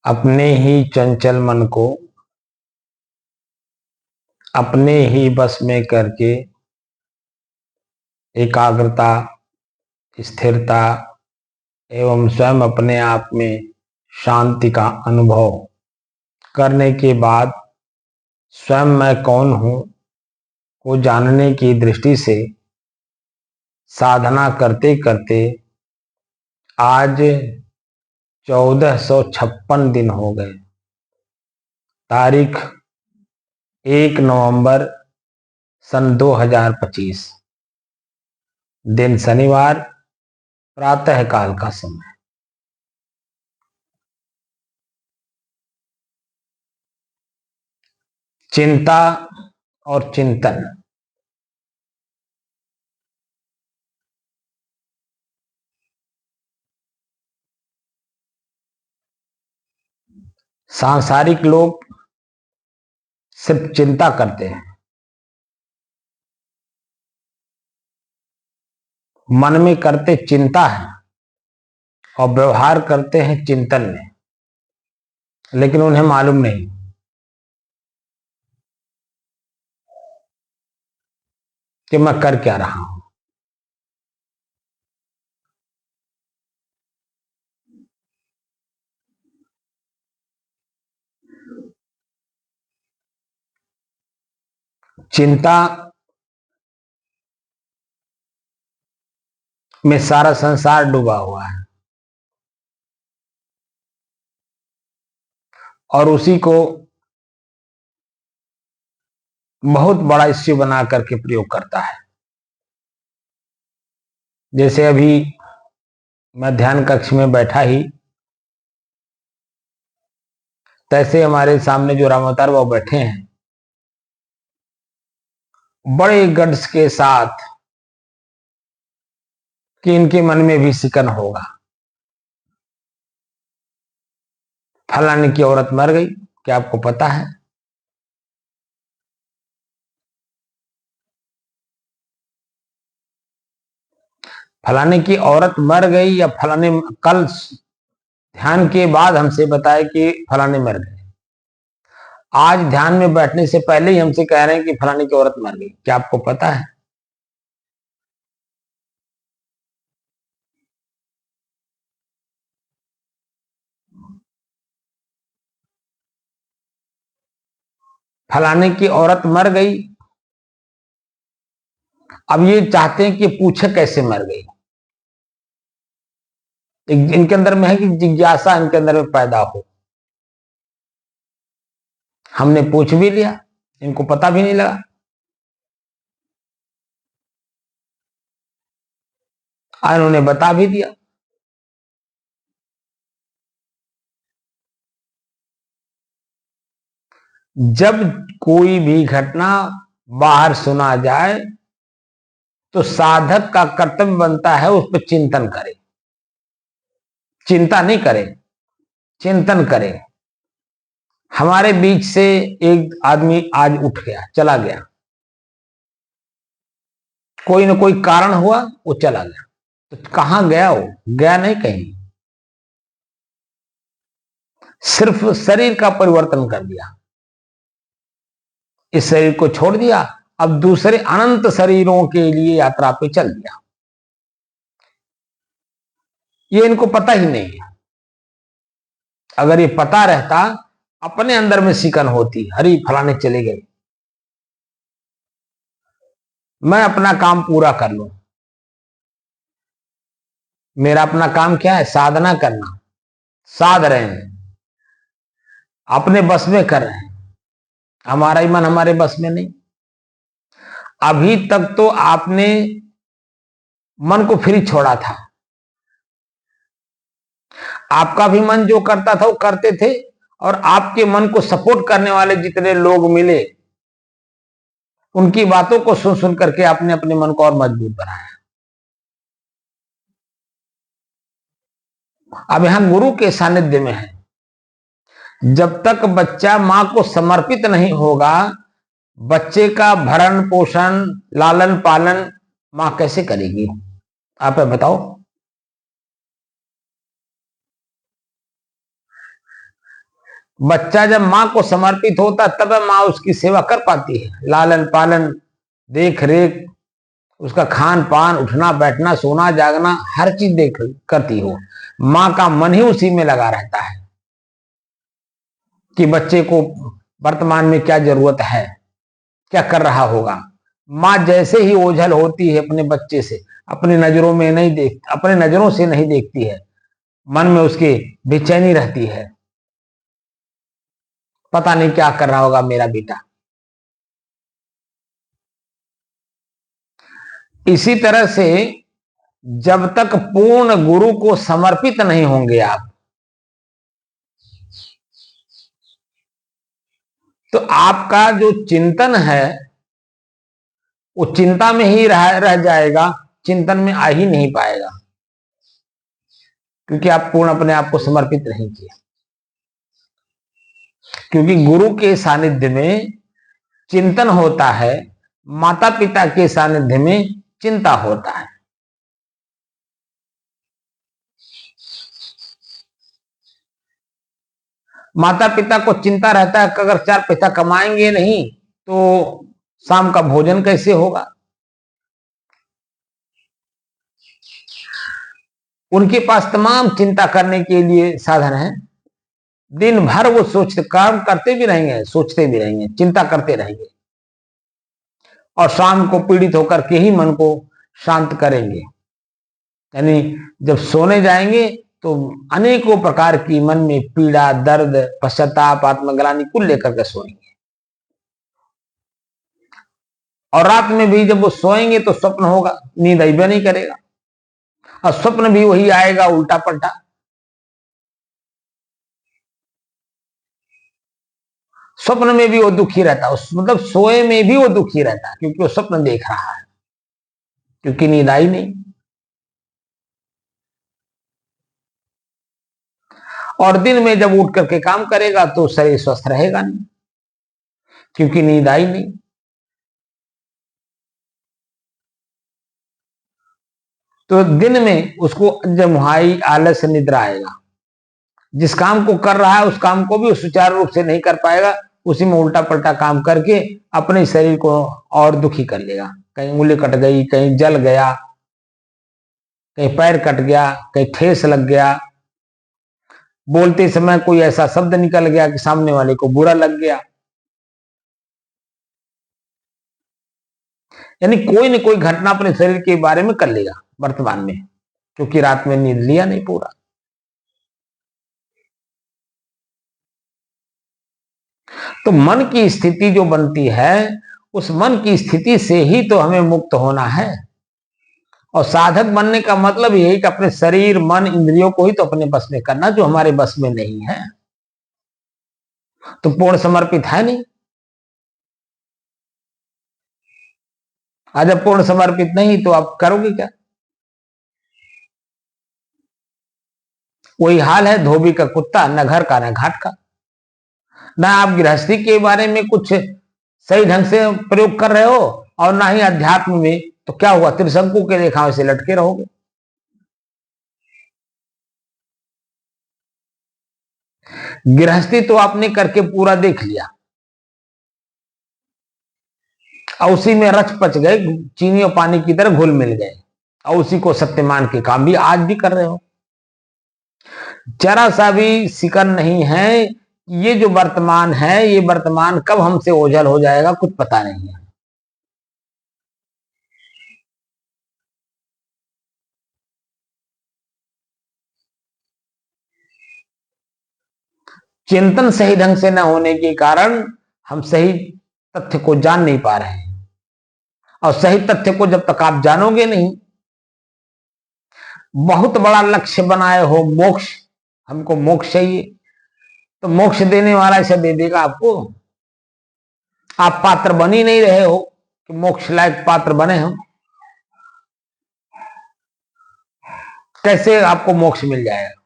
अपने ही चंचल मन को अपने ही बस में करके एकाग्रता, स्थिरता एवं स्वयं अपने आप में शांति का अनुभव करने के बाद स्वयं मैं कौन हूं को जानने की दृष्टि से साधना करते करते आज 1456 दिन हो गए। तारीख 1 नवंबर सन 2025, दिन शनिवार, प्रातः काल का समय। चिंता और चिंतन। सांसारिक लोग सिर्फ चिंता करते हैं, मन में करते चिंता है और व्यवहार करते हैं चिंतन में, लेकिन उन्हें मालूम नहीं कि मैं कर क्या रहा हूं। चिंता में सारा संसार डूबा हुआ है और उसी को बहुत बड़ा इश्यू बना करके प्रयोग करता है। जैसे अभी मैं ध्यान कक्ष में बैठा ही, तैसे हमारे सामने जो राम अवतार वो बैठे हैं, बड़े गट्स के साथ कि इनके मन में भी सिकन होगा, फलाने की औरत मर गई, क्या आपको पता है? फलाने की औरत मर गई या फलाने कल ध्यान के बाद हमसे बताए कि फलाने मर गए, आज ध्यान में बैठने से पहले ही हमसे कह रहे हैं कि फलाने की औरत मर गई, क्या आपको पता है? फलाने की औरत मर गई, अब ये चाहते हैं कि पूछे कैसे मर गई। इनके अंदर में है कि जिज्ञासा इनके अंदर में पैदा हो। हमने पूछ भी लिया, इनको पता भी नहीं लगा। इन्होंने बता भी दिया। जब कोई भी घटना बाहर सुना जाए तो साधक का कर्तव्य बनता है उस पर चिंतन करे, चिंता नहीं करे, चिंतन करे। हमारे बीच से एक आदमी आज उठ गया, चला गया, कोई ना कोई कारण हुआ, वो चला गया, तो कहां गया? वो गया नहीं कहीं, सिर्फ शरीर का परिवर्तन कर दिया, इस शरीर को छोड़ दिया, अब दूसरे अनंत शरीरों के लिए यात्रा पे चल दिया। ये इनको पता ही नहीं है। अगर ये पता रहता, अपने अंदर में सिकन होती, हरी फलाने चले गए, मैं अपना काम पूरा कर लूं। मेरा अपना काम क्या है? साधना करना। साध रहे हैं, अपने बस में कर रहे हैं, हमारा ही मन हमारे बस में नहीं। अभी तक तो आपने मन को फ्री छोड़ा था, आपका भी मन जो करता था वो करते थे, और आपके मन को सपोर्ट करने वाले जितने लोग मिले, उनकी बातों को सुन सुन करके आपने अपने मन को और मजबूत बनाया। अब यहां गुरु के सानिध्य में है। जब तक बच्चा मां को समर्पित नहीं होगा, बच्चे का भरण पोषण, लालन पालन मां कैसे करेगी? आप बताओ। बच्चा जब माँ को समर्पित होता तब माँ उसकी सेवा कर पाती है। लालन पालन, देख रेख, उसका खान पान, उठना बैठना, सोना जागना, हर चीज देख करती हो। माँ का मन ही उसी में लगा रहता है कि बच्चे को वर्तमान में क्या जरूरत है, क्या कर रहा होगा। माँ जैसे ही ओझल होती है अपने बच्चे से, अपनी नजरों में नहीं देख, अपने नजरों से नहीं देखती है, मन में उसके बेचैनी रहती है, पता नहीं क्या कर रहा होगा मेरा बेटा। इसी तरह से जब तक पूर्ण गुरु को समर्पित नहीं होंगे आप, तो आपका जो चिंतन है वो चिंता में ही रह जाएगा, चिंतन में आ ही नहीं पाएगा, क्योंकि आप पूर्ण अपने आप को समर्पित नहीं किया। क्योंकि गुरु के सानिध्य में चिंतन होता है, माता पिता के सानिध्य में चिंता होता है। माता पिता को चिंता रहता है कि अगर 4 पैसा कमाएंगे नहीं तो शाम का भोजन कैसे होगा। उनके पास तमाम चिंता करने के लिए साधन है। दिन भर वो काम करते भी रहेंगे, सोचते भी रहेंगे, चिंता करते रहेंगे, और शाम को पीड़ित होकर के ही मन को शांत करेंगे। यानी जब सोने जाएंगे तो अनेकों प्रकार की मन में पीड़ा, दर्द, पश्चाताप, आत्मग्लानि कुल लेकर के सोएंगे। और रात में भी जब वो सोएंगे तो स्वप्न होगा, नींद अइबे नहीं करेगा, और स्वप्न भी वही आएगा उल्टा पलटा। स्वप्न में भी वो दुखी रहता है, मतलब सोए में भी वो दुखी रहता है, क्योंकि वो स्वप्न देख रहा है, क्योंकि नींद आई नहीं। और दिन में जब उठ करके काम करेगा तो शरीर स्वस्थ रहेगा नहीं, क्योंकि नींद आई नहीं। तो दिन में उसको जमुहाई, आलस, निद्रा आएगा। जिस काम को कर रहा है उस काम को भी सुचारू रूप से नहीं कर पाएगा, उसी में उल्टा पलटा काम करके अपने शरीर को और दुखी कर लेगा। कहीं उंगली कट गई, कहीं जल गया, कहीं पैर कट गया, कहीं ठेस लग गया, बोलते समय कोई ऐसा शब्द निकल गया कि सामने वाले को बुरा लग गया। यानी कोई न कोई घटना अपने शरीर के बारे में कर लेगा वर्तमान में, क्योंकि रात में नींद लिया नहीं पूरा। तो मन की स्थिति जो बनती है, उस मन की स्थिति से ही तो हमें मुक्त होना है। और साधक बनने का मतलब यही कि अपने शरीर, मन, इंद्रियों को ही तो अपने बस में करना, जो हमारे बस में नहीं है। तो पूर्ण समर्पित है नहीं। आज जब पूर्ण समर्पित नहीं तो आप करोगे क्या? वही हाल है धोबी का कुत्ता, न घर का न घाट का। ना आप गृहस्थी के बारे में कुछ सही ढंग से प्रयोग कर रहे हो, और ना ही अध्यात्म में, तो क्या हुआ? त्रिशंकु के रेखाओं से लटके रहोगे। गृहस्थी तो आपने करके पूरा देख लिया, और उसी में रच पच गए, चीनी और पानी की तरह घुल मिल गए, और उसी को सत्य मान के काम भी आज भी कर रहे हो। जरा सा भी सिकन नहीं है। ये जो वर्तमान है, ये वर्तमान कब हमसे ओझल हो जाएगा कुछ पता नहीं है। चिंतन सही ढंग से न होने के कारण हम सही तथ्य को जान नहीं पा रहे हैं। और सही तथ्य को जब तक आप जानोगे नहीं, बहुत बड़ा लक्ष्य बनाए हो मोक्ष, हमको मोक्ष चाहिए, तो मोक्ष देने वाला ऐसा दे देगा आपको। आप पात्र बन ही नहीं रहे हो कि मोक्ष लायक पात्र बने हम, कैसे आपको मोक्ष मिल जाएगा?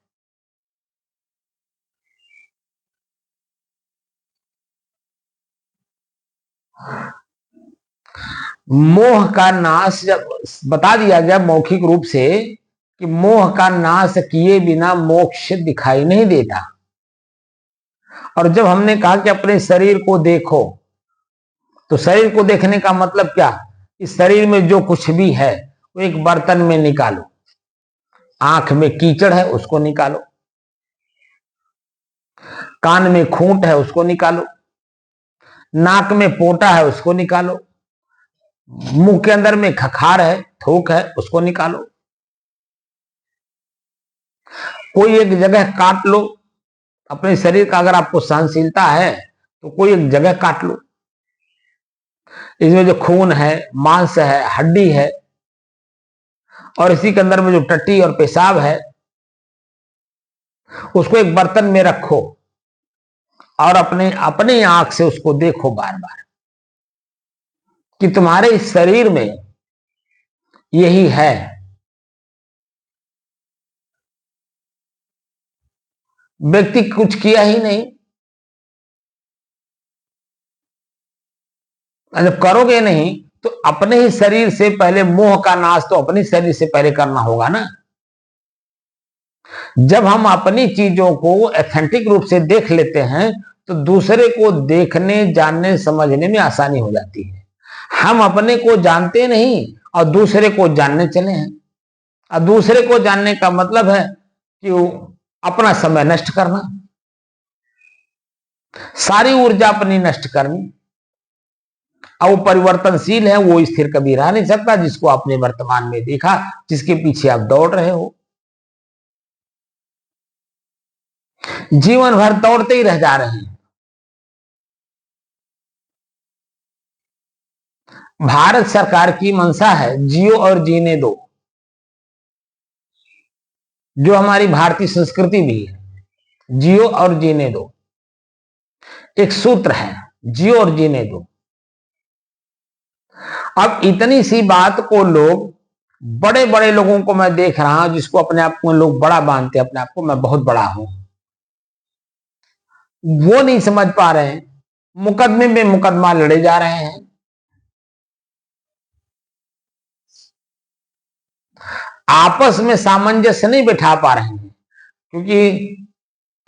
मोह का नाश जब बता दिया गया मौखिक रूप से कि मोह का नाश किए बिना मोक्ष दिखाई नहीं देता, और जब हमने कहा कि अपने शरीर को देखो, तो शरीर को देखने का मतलब क्या? इस शरीर में जो कुछ भी है वो एक बर्तन में निकालो। आंख में कीचड़ है, उसको निकालो। कान में खूंट है, उसको निकालो। नाक में पोटा है, उसको निकालो। मुंह के अंदर में खखार है, थूक है, उसको निकालो। कोई एक जगह काट लो अपने शरीर का, अगर आपको सहनशीलता है तो कोई एक जगह काट लो। इसमें जो खून है, मांस है, हड्डी है, और इसी के अंदर में जो टट्टी और पेशाब है, उसको एक बर्तन में रखो और अपने अपने आंख से उसको देखो बार बार कि तुम्हारे इस शरीर में यही है। व्यक्ति कुछ किया ही नहीं, जब करोगे नहीं तो अपने ही शरीर से पहले मोह का नाश तो अपने शरीर से पहले करना होगा ना। जब हम अपनी चीजों को एथेंटिक रूप से देख लेते हैं तो दूसरे को देखने, जानने, समझने में आसानी हो जाती है। हम अपने को जानते नहीं और दूसरे को जानने चले हैं। और दूसरे को जानने का मतलब है कि वो अपना समय नष्ट करना, सारी ऊर्जा अपनी नष्ट करनी। और वो परिवर्तनशील है, वो स्थिर कभी रह नहीं सकता। जिसको आपने वर्तमान में देखा, जिसके पीछे आप दौड़ रहे हो, जीवन भर दौड़ते ही रह जा रहे हैं। भारत सरकार की मंशा है जियो और जीने दो, जो हमारी भारतीय संस्कृति भी है, जियो और जीने दो। एक सूत्र है, जियो और जीने दो। अब इतनी सी बात को लोग, बड़े बड़े लोगों को मैं देख रहा हूं जिसको अपने आप को लोग बड़ा मानते हैं, अपने आप को मैं बहुत बड़ा हूं, वो नहीं समझ पा रहे हैं। मुकदमे में मुकदमा लड़े जा रहे हैं। आपस में सामंजस्य नहीं बिठा पा रहे हैं, क्योंकि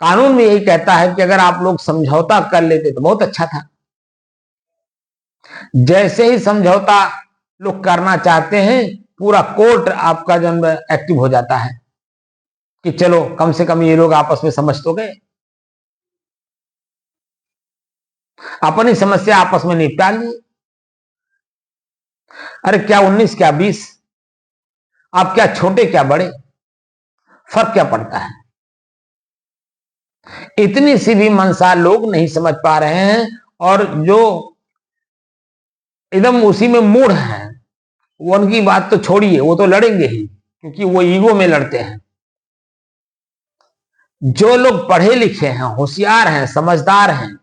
कानून में यही कहता है कि अगर आप लोग समझौता कर लेते तो बहुत अच्छा था। जैसे ही समझौता लोग करना चाहते हैं, पूरा कोर्ट आपका जन्म एक्टिव हो जाता है कि चलो कम से कम ये लोग आपस में समझ तो गए, अपनी समस्या आपस में निपटा ली। अरे क्या 19, क्या 20, आप क्या छोटे क्या बड़े, फर्क क्या पड़ता है? इतनी सी भी मनसा लोग नहीं समझ पा रहे हैं। और जो एकदम उसी में मूड है, वो उनकी बात तो छोड़िए, वो तो लड़ेंगे ही, क्योंकि वो ईगो में लड़ते हैं। जो लोग पढ़े लिखे हैं, होशियार हैं, समझदार हैं,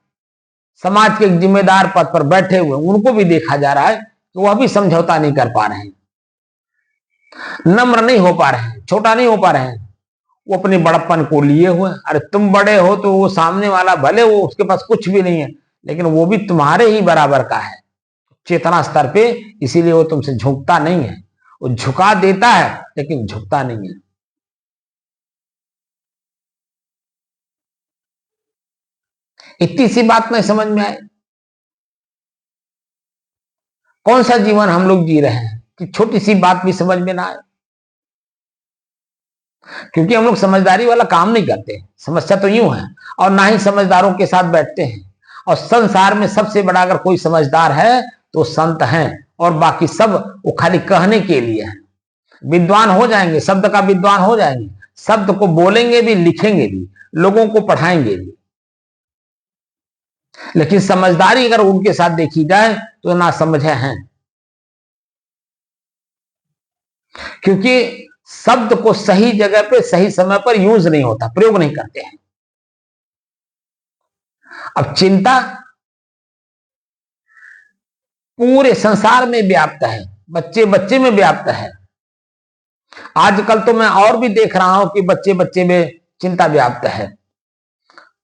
समाज के जिम्मेदार पद पर बैठे हुए, उनको भी देखा जा रहा है कि वह भी समझौता नहीं कर पा रहे हैं, नम्र नहीं हो पा रहे हैं, छोटा नहीं हो पा रहे हैं। वो अपने बड़प्पन को लिए हुए। अरे तुम बड़े हो तो वो सामने वाला भले वो उसके पास कुछ भी नहीं है, लेकिन वो भी तुम्हारे ही बराबर का है चेतना स्तर पे, इसीलिए वो तुमसे झुकता नहीं है। वो झुका देता है लेकिन झुकता नहीं है। इतनी सी बात नहीं समझ में आए, कौन सा जीवन हम लोग जी रहे हैं कि छोटी सी बात भी समझ में ना आए? क्योंकि हम लोग समझदारी वाला काम नहीं करते। समस्या तो यूं है, और ना ही समझदारों के साथ बैठते हैं। और संसार में सबसे बड़ा अगर कोई समझदार है तो संत हैं, और बाकी सब वो खाली कहने के लिए हैं। विद्वान हो जाएंगे, शब्द का विद्वान हो जाएंगे, शब्द को बोलेंगे भी, लिखेंगे भी, लोगों को पढ़ाएंगे भी, लेकिन समझदारी अगर उनके साथ देखी जाए तो ना समझे हैं। क्योंकि शब्द को सही जगह पे सही समय पर यूज नहीं होता, प्रयोग नहीं करते हैं। अब चिंता पूरे संसार में व्याप्त है, बच्चे बच्चे में व्याप्त है। आजकल तो मैं और भी देख रहा हूं कि बच्चे बच्चे में चिंता व्याप्त है।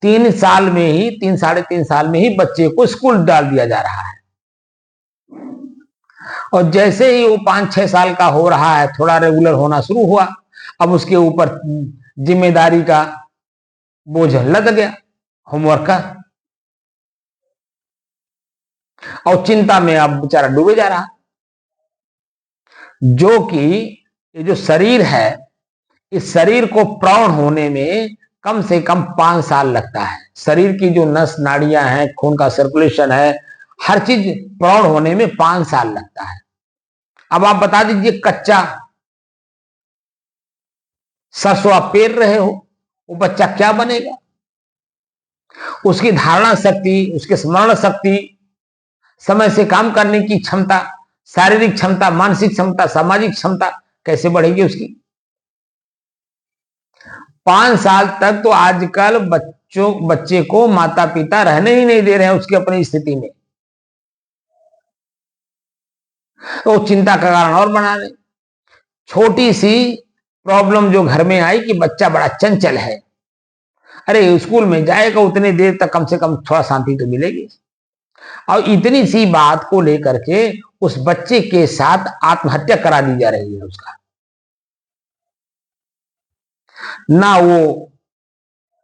3 साल में ही, 3 साढ़े 3 साल में ही बच्चे को स्कूल डाल दिया जा रहा है। और जैसे ही वो 5-6 साल का हो रहा है, थोड़ा रेगुलर होना शुरू हुआ, अब उसके ऊपर जिम्मेदारी का बोझ लद गया। होमवर्क का, और चिंता में अब बेचारा डूबे जा रहा। जो कि ये जो शरीर है, इस शरीर को प्रौढ़ होने में कम से कम 5 साल लगता है। शरीर की जो नस नाड़ियां हैं, खून का सर्कुलेशन है, हर चीज प्रौढ़ होने में 5 साल लगता है। अब आप बता दीजिए, कच्चा सरसों आप पेर रहे हो, वो बच्चा क्या बनेगा? उसकी धारणा शक्ति, उसकी स्मरण शक्ति, समय से काम करने की क्षमता, शारीरिक क्षमता, मानसिक क्षमता, सामाजिक क्षमता कैसे बढ़ेगी उसकी? 5 साल तक तो आजकल बच्चे को माता पिता रहने ही नहीं दे रहे हैं उसकी अपनी स्थिति में, तो चिंता का कारण और बना रहे। छोटी सी प्रॉब्लम जो घर में आई कि बच्चा बड़ा चंचल है, अरे स्कूल में जाएगा उतनी देर तक कम से कम थोड़ा शांति तो मिलेगी। और इतनी सी बात को लेकर के उस बच्चे के साथ आत्महत्या करा दी जा रही है उसका। ना वो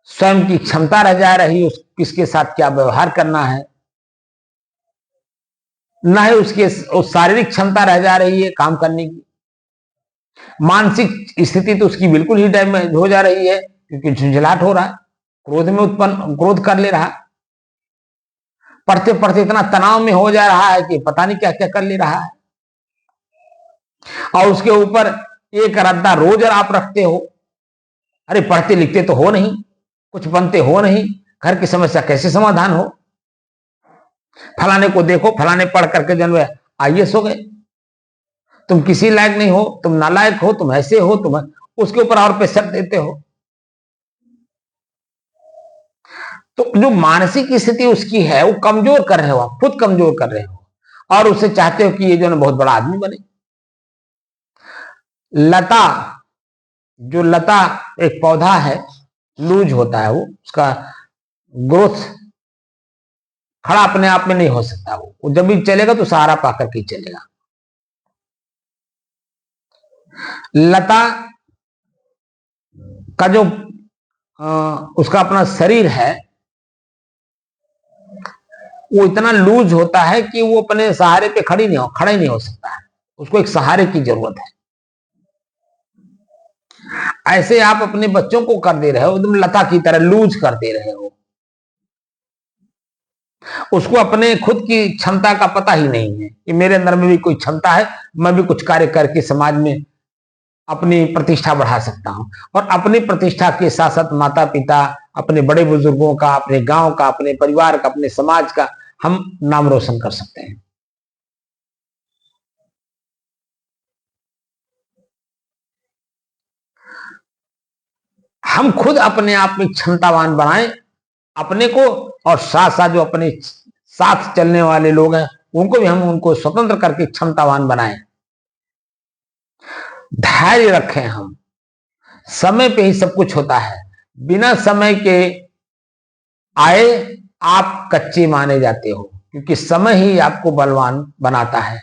स्वयं की क्षमता रह जा रही, उस किसके साथ क्या व्यवहार करना है, ना ही उसके शारीरिक क्षमता रह जा रही है काम करने की। मानसिक स्थिति तो उसकी बिल्कुल ही डैमेज हो जा रही है, क्योंकि झुंझलाहट हो रहा है, क्रोध कर ले रहा, पढ़ते पढ़ते इतना तनाव में हो जा रहा है कि पता नहीं क्या क्या कर ले रहा है। और उसके ऊपर एक रद्दा रोज आप रखते हो, अरे पढ़ते लिखते तो हो नहीं, कुछ बनते हो नहीं, घर की समस्या कैसे समाधान हो? फलाने को देखो, फलाने पढ़ करके जन IAS हो गए, तुम किसी लायक नहीं हो, तुम नालायक हो, तुम ऐसे हो, तुम उसके ऊपर और प्रेशर देते हो। तो जो मानसिक स्थिति उसकी है वो कमजोर कर रहे हो, आप खुद कमजोर कर रहे हो, और उससे चाहते हो कि ये जो है बहुत बड़ा आदमी बने। लता, जो लता एक पौधा है, लूज होता है, वो उसका ग्रोथ खड़ा अपने आप में नहीं हो सकता। वो जब भी चलेगा तो सहारा पाकर के चलेगा। लता का जो उसका अपना शरीर है वो इतना लूज होता है कि वो अपने सहारे पे खड़ा ही नहीं हो सकता है, उसको एक सहारे की जरूरत है। ऐसे आप अपने बच्चों को कर दे रहे हो, एकदम लता की तरह लूज कर दे रहे हो। उसको अपने खुद की क्षमता का पता ही नहीं है कि मेरे अंदर में भी कोई क्षमता है, मैं भी कुछ कार्य करके समाज में अपनी प्रतिष्ठा बढ़ा सकता हूं। और अपनी प्रतिष्ठा के साथ साथ माता पिता, अपने बड़े बुजुर्गों का, अपने गांव का, अपने परिवार का, अपने समाज का हम नाम रोशन कर सकते हैं। हम खुद अपने आप में क्षमतावान बनाएं अपने को, और साथ साथ जो अपने साथ चलने वाले लोग हैं उनको भी हम उनको स्वतंत्र करके क्षमतावान बनाएं। धैर्य रखें हम, समय पे ही सब कुछ होता है, बिना समय के आए आप कच्चे माने जाते हो, क्योंकि समय ही आपको बलवान बनाता है।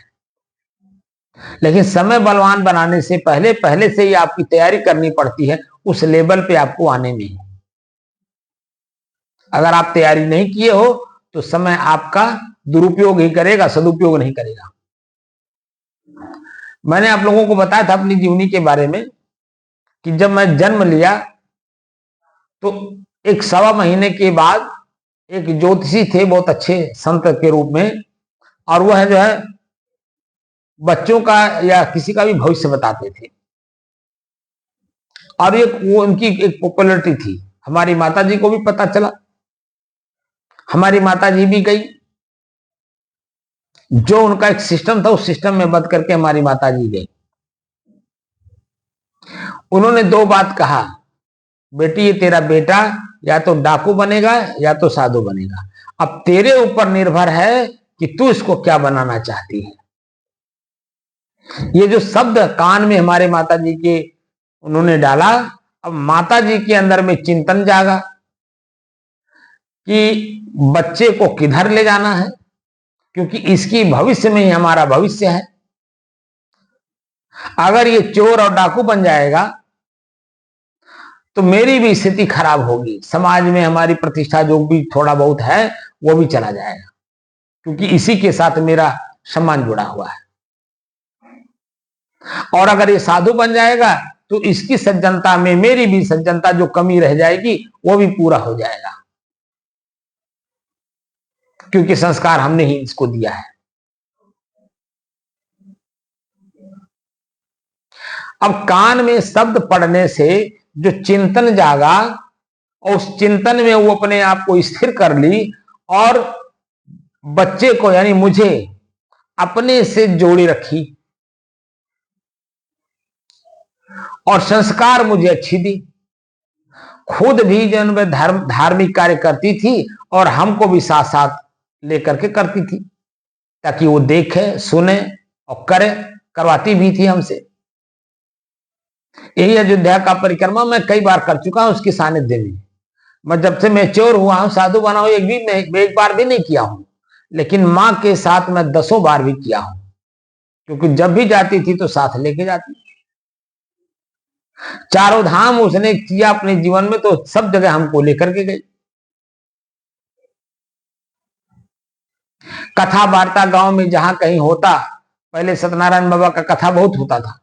लेकिन समय बलवान बनाने से पहले पहले से ही आपकी तैयारी करनी पड़ती है उस लेवल पे आपको आने में। अगर आप तैयारी नहीं किए हो तो समय आपका दुरुपयोग ही करेगा, सदुपयोग नहीं करेगा। मैंने आप लोगों को बताया था अपनी जीवनी के बारे में कि जब मैं जन्म लिया तो 1 महीने के बाद एक ज्योतिषी थे, बहुत अच्छे संत के रूप में, और वह जो है बच्चों का या किसी का भी भविष्य बताते थे, और वो उनकी एक पॉपुलरिटी थी। हमारी माताजी को भी पता चला, हमारी माताजी भी गई, जो उनका एक सिस्टम था उस सिस्टम में बंद करके हमारी माताजी गई। उन्होंने 2 बात कहा, बेटी ये तेरा बेटा या तो डाकू बनेगा या तो साधु बनेगा, अब तेरे ऊपर निर्भर है कि तू इसको क्या बनाना चाहती है। ये जो शब्द कान में हमारे माताजी के उन्होंने डाला, अब माताजी के अंदर में चिंतन जागा कि बच्चे को किधर ले जाना है, क्योंकि इसकी भविष्य में ही हमारा भविष्य है। अगर ये चोर और डाकू बन जाएगा तो मेरी भी स्थिति खराब होगी, समाज में हमारी प्रतिष्ठा जो भी थोड़ा बहुत है वो भी चला जाएगा, क्योंकि इसी के साथ मेरा सम्मान जुड़ा हुआ है। और अगर ये साधु बन जाएगा तो इसकी सज्जनता में मेरी भी सज्जनता जो कमी रह जाएगी वो भी पूरा हो जाएगा, क्योंकि संस्कार हमने ही इसको दिया है। अब कान में शब्द पढ़ने से जो चिंतन जागा और उस चिंतन में वो अपने आप को स्थिर कर ली और बच्चे को यानी मुझे अपने से जोड़ी रखी और संस्कार मुझे अच्छी दी। खुद भी जन वे धार्मिक कार्य करती थी और हमको भी साथ साथ लेकर के करती थी, ताकि वो देखे सुने और करे, करवाती भी थी हमसे। यही अयोध्या का परिक्रमा मैं कई बार कर चुका हूं उसकी सानिध्य में। मैं जब से मैच्योर हुआ हूं, साधु बना हूं, एक बार भी नहीं किया हूं, लेकिन मां के साथ मैं 10 बार भी किया हूं, क्योंकि जब भी जाती थी तो साथ लेके जाती। चारों धाम उसने किया अपने जीवन में, तो सब जगह हमको लेकर के गई। कथा वार्ता गांव में जहां कहीं होता, पहले सत्यनारायण बाबा का कथा बहुत होता था,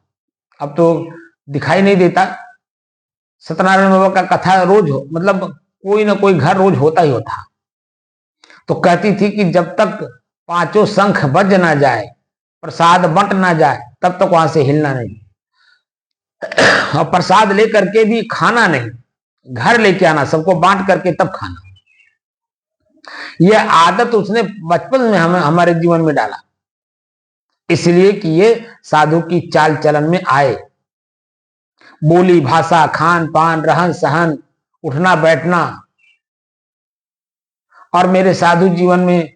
अब तो दिखाई नहीं देता। सत्यनारायण बाबा का कथा रोज मतलब कोई ना कोई घर रोज होता ही होता। तो कहती थी कि जब तक 5 शंख बज ना जाए, प्रसाद बंट ना जाए, तब तक वहां से हिलना नहीं। और प्रसाद लेकर के भी खाना नहीं, घर लेके आना, सबको बांट करके तब खाना। यह आदत उसने बचपन में हमारे जीवन में डाला, इसलिए कि ये साधु की चाल चलन में आए। बोली भाषा, खान पान, रहन सहन, उठना बैठना। और मेरे साधु जीवन में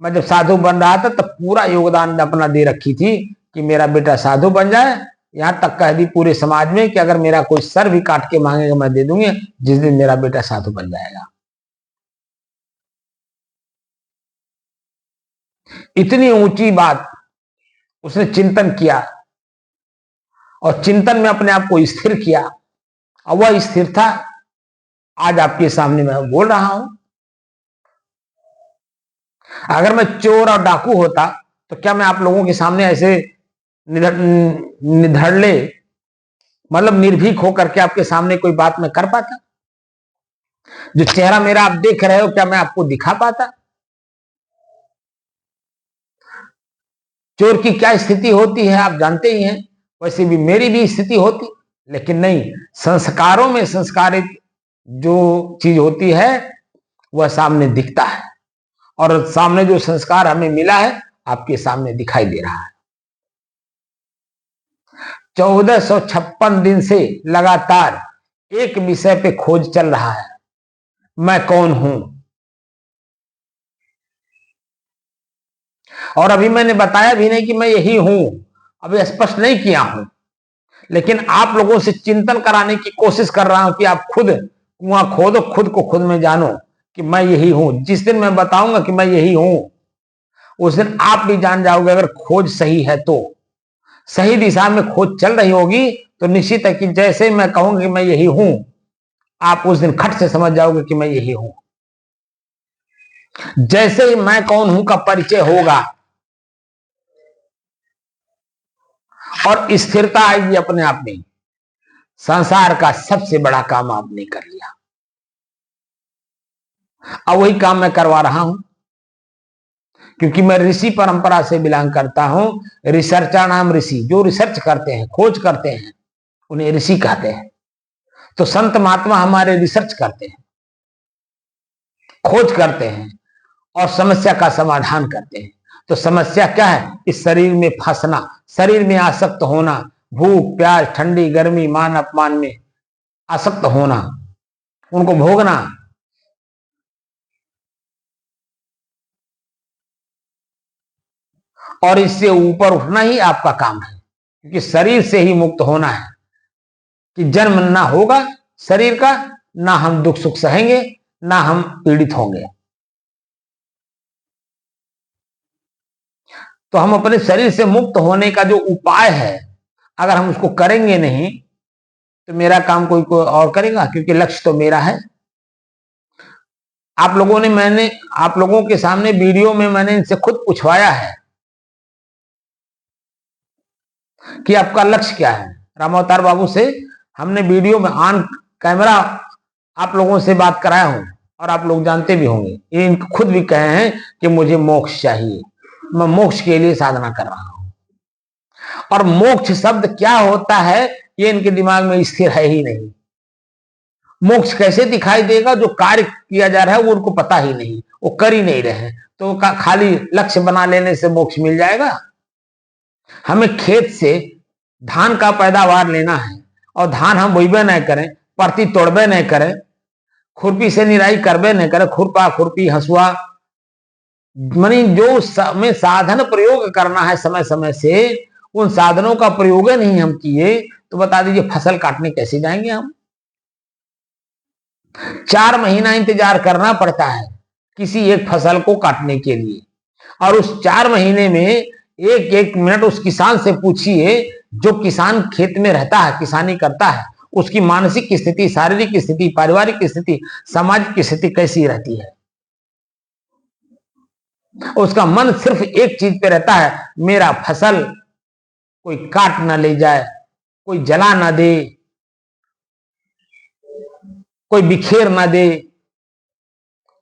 मैं जब साधु बन रहा था तब पूरा योगदान अपना दे रखी थी कि मेरा बेटा साधु बन जाए। यहां तक कह दी पूरे समाज में कि अगर मेरा कोई सर भी काट के मांगेगा मैं दे दूंगी, जिस दिन मेरा बेटा साधु बन जाएगा। इतनी ऊंची बात उसने चिंतन किया और चिंतन में अपने आप को स्थिर किया, और वह स्थिरता आज आपके सामने मैं बोल रहा हूं। अगर मैं चोर और डाकू होता तो क्या मैं आप लोगों के सामने ऐसे निधड़ले मतलब निर्भीक होकर के आपके सामने कोई बात मैं कर पाता? जो चेहरा मेरा आप देख रहे हो क्या मैं आपको दिखा पाता? चोर की क्या स्थिति होती है आप जानते ही हैं, वैसे भी मेरी भी स्थिति होती, लेकिन नहीं, संस्कारों में संस्कारित जो चीज होती है वह सामने दिखता है, और सामने जो संस्कार हमें मिला है आपके सामने दिखाई दे रहा है। 1456 दिन से लगातार एक विषय पे खोज चल रहा है, मैं कौन हूं। और अभी मैंने बताया भी नहीं कि मैं यही हूं, अभी स्पष्ट नहीं किया हूं, लेकिन आप लोगों से चिंतन कराने की कोशिश कर रहा हूं कि आप खुद कुआं खोदो, खुद को खुद में जानो कि मैं यही हूं। जिस दिन मैं बताऊंगा कि मैं यही हूं, उस दिन आप भी जान जाओगे। अगर खोज सही है तो सही दिशा में खोज चल रही होगी तो निश्चित है कि जैसे मैं कहूंगा कि मैं यही हूं, आप उस दिन खट से समझ जाओगे कि मैं यही हूं। जैसे ही मैं कौन हूं का परिचय होगा और स्थिरता आएगी अपने आप में, संसार का सबसे बड़ा काम आपने कर लिया। अब वही काम मैं करवा रहा हूं, क्योंकि मैं ऋषि परंपरा से बिलोंग करता हूं। रिसर्चर नाम ऋषि, जो रिसर्च करते हैं, खोज करते हैं, उन्हें ऋषि कहते हैं। तो संत महात्मा हमारे रिसर्च करते हैं, खोज करते हैं और समस्या का समाधान करते हैं। तो समस्या क्या है? इस शरीर में फंसना, शरीर में आसक्त होना, भूख प्यास ठंडी गर्मी मान अपमान में आसक्त होना, उनको भोगना। और इससे ऊपर उठना ही आपका काम है, क्योंकि शरीर से ही मुक्त होना है कि जन्म ना होगा शरीर का, ना हम दुख सुख सहेंगे, ना हम पीड़ित होंगे। तो हम अपने शरीर से मुक्त होने का जो उपाय है, अगर हम उसको करेंगे नहीं तो मेरा काम कोई कोई और करेगा, क्योंकि लक्ष्य तो मेरा है। आप लोगों के सामने वीडियो में मैंने इनसे खुद पूछवाया है कि आपका लक्ष्य क्या है। रामावतार बाबू से हमने वीडियो में ऑन कैमरा आप लोगों से बात कराया हूं, और आप लोग जानते भी होंगे, ये खुद भी कहे हैं कि मुझे मोक्ष चाहिए, मैं मोक्ष के लिए साधना कर रहा हूं। और मोक्ष शब्द क्या होता है ये इनके दिमाग में स्थिर है ही नहीं। मोक्ष कैसे दिखाई देगा, जो कार्य किया जा रहा है वो उनको पता ही नहीं, वो कर ही नहीं रहे, तो खाली लक्ष्य बना लेने से मोक्ष मिल जाएगा। हमें खेत से धान का पैदावार लेना है, और धान हम बोइबे नहीं करें, परती तोड़बे नहीं करें, खुरपी से निराई करबे नहीं करें, खुरपा खुरपी हंसुआ मानी जो में साधन प्रयोग करना है समय समय से, उन साधनों का प्रयोग नहीं हम किए, तो बता दीजिए फसल काटने कैसे जाएंगे हम। 4 महीना इंतजार करना पड़ता है किसी एक फसल को काटने के लिए, और उस 4 महीने में एक एक मिनट उस किसान से पूछिए, जो किसान खेत में रहता है, किसानी करता है, उसकी मानसिक स्थिति, शारीरिक स्थिति, पारिवारिक स्थिति, सामाजिक स्थिति कैसी रहती है। उसका मन सिर्फ एक चीज पे रहता है, मेरा फसल कोई काट ना ले जाए, कोई जला ना दे, कोई बिखेर ना दे,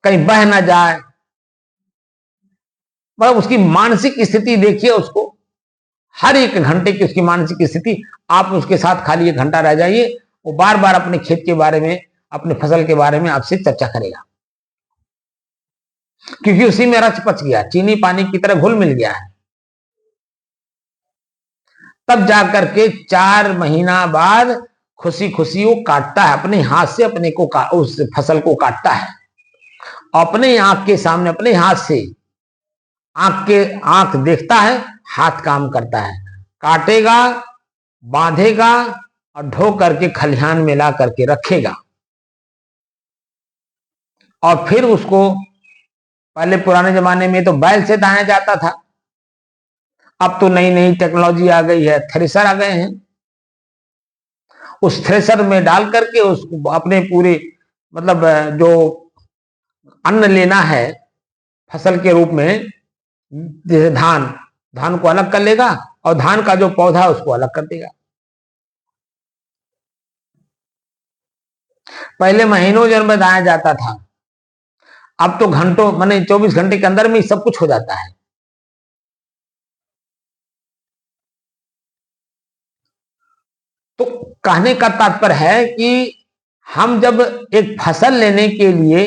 कहीं बह ना जाए। मतलब उसकी मानसिक स्थिति देखिए, उसको हर एक घंटे की उसकी मानसिक स्थिति, आप उसके साथ खाली 1 घंटा रह जाइए, वो बार बार अपने खेत के बारे में, अपने फसल के बारे में आपसे चर्चा करेगा, क्योंकि उसी में रच पच गया, चीनी पानी की तरह घुल मिल गया है। तब जाकर के 4 महीना बाद खुशी खुशी वो काटता है, अपने हाथ से अपने को उस फसल को काटता है, अपने आंख के सामने, अपने हाथ से, आंख देखता है, हाथ काम करता है, काटेगा, बांधेगा और ढो करके खलिहान में ला करके रखेगा। और फिर उसको, पहले पुराने जमाने में तो बैल से दाया जाता था, अब तो नई नई टेक्नोलॉजी आ गई है, थ्रेसर आ गए हैं। उस थ्रेसर में डाल करके उसको अपने पूरे, मतलब जो अन्न लेना है फसल के रूप में, जैसे धान को अलग कर लेगा, और धान का जो पौधा उसको अलग कर देगा। पहले महीनों जन में दाया जाता था, अब तो घंटों, माने 24 घंटे के अंदर में सब कुछ हो जाता है। तो कहने का तात्पर्य है कि हम जब एक फसल लेने के लिए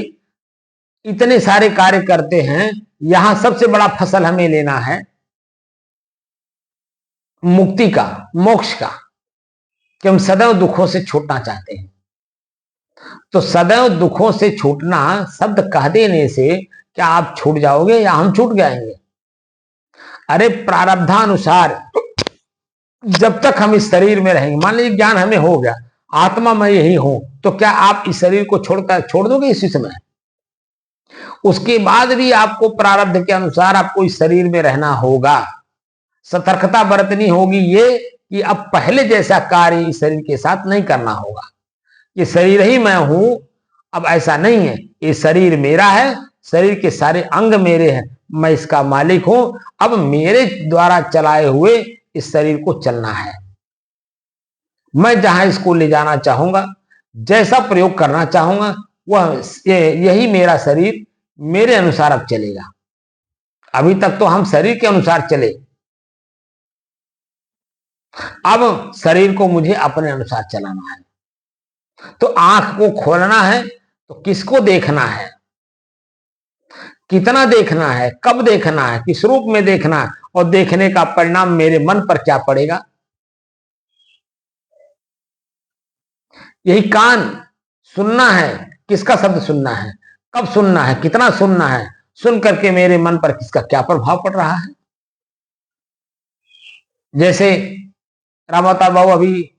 इतने सारे कार्य करते हैं, यहां सबसे बड़ा फसल हमें लेना है मुक्ति का, मोक्ष का, कि हम सदैव दुखों से छूटना चाहते हैं। तो सदैव दुखों से छूटना शब्द कह देने से क्या आप छूट जाओगे या हम छूट जाएंगे? अरे प्रारब्धानुसार जब तक हम इस शरीर में रहेंगे, मान लीजिए ज्ञान हमें हो गया, आत्मा मैं यही हूं, तो क्या आप इस शरीर को छोड़ दोगे इसी समय? उसके बाद भी आपको प्रारब्ध के अनुसार आपको इस शरीर में रहना होगा। सतर्कता बरतनी होगी ये कि अब पहले जैसा कार्य इस शरीर के साथ नहीं करना होगा। ये शरीर ही मैं हूं, अब ऐसा नहीं है, ये शरीर मेरा है, शरीर के सारे अंग मेरे हैं, मैं इसका मालिक हूं, अब मेरे द्वारा चलाए हुए इस शरीर को चलना है। मैं जहां इसको ले जाना चाहूंगा, जैसा प्रयोग करना चाहूंगा, वह यही मेरा शरीर मेरे अनुसार अब चलेगा। अभी तक तो हम शरीर के अनुसार चले, अब शरीर को मुझे अपने अनुसार चलाना है। तो आंख को खोलना है तो किसको देखना है, कितना देखना है, कब देखना है, किस रूप में देखना है, और देखने का परिणाम मेरे मन पर क्या पड़ेगा। यही कान सुनना है, किसका शब्द सुनना है, कब सुनना है, कितना सुनना है, सुन करके मेरे मन पर किसका क्या प्रभाव पड़ रहा है। जैसे रामावतार बाबू अभी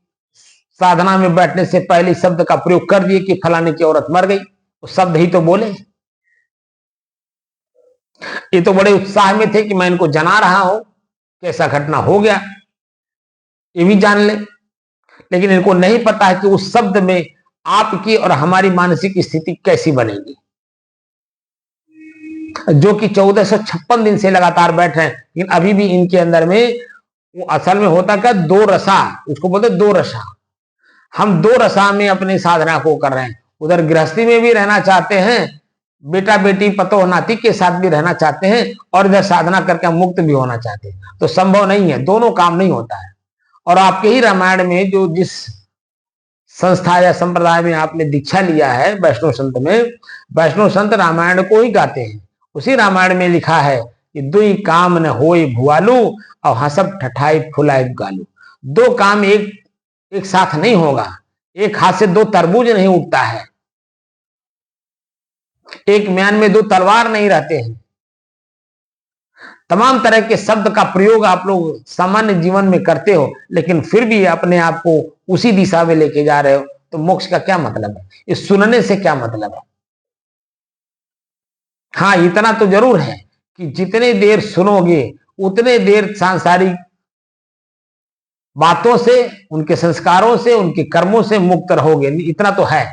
साधना में बैठने से पहले शब्द का प्रयोग कर दिए कि फलाने की औरत मर गई, तो शब्द ही तो बोले। ये तो बड़े उत्साह में थे कि मैं इनको जना रहा हूं, कैसा घटना हो गया ये भी जान ले। लेकिन इनको नहीं पता है कि उस शब्द में आपकी और हमारी मानसिक स्थिति कैसी बनेगी। जो कि 1456 दिन से लगातार बैठ रहे हैं, लेकिन अभी भी इनके अंदर में वो असल में होता क्या, दो रसा, उसको बोलते दो रसा। हम दो रसा में अपनी साधना को कर रहे हैं। उधर गृहस्थी में भी रहना चाहते हैं, बेटा बेटी पतो नाती के साथ भी रहना चाहते हैं, और इधर साधना करके मुक्त भी होना चाहते हैं। तो संभव नहीं है, दोनों काम नहीं होता है। और आपके ही रामायण में जो जिस संस्था या संप्रदाय में आपने दीक्षा लिया है, वैष्णव संत में, वैष्णव संत रामायण को ही गाते हैं। उसी रामायण में लिखा है कि दुई काम न होए भुआलू और हंसब ठठाई फुलाए गालू। दो काम एक साथ नहीं होगा। एक हाथ से दो तरबूज नहीं उठता है, एक म्यान में दो तलवार नहीं रहते हैं। तमाम तरह के शब्द का प्रयोग आप लोग सामान्य जीवन में करते हो, लेकिन फिर भी अपने आप को उसी दिशा में लेके जा रहे हो, तो मोक्ष का क्या मतलब है? इस सुनने से क्या मतलब है? हाँ, इतना तो जरूर है कि जितने देर सुनोगे उतने देर सांसारिक बातों से, उनके संस्कारों से, उनके कर्मों से मुक्त रहोगे, इतना तो है।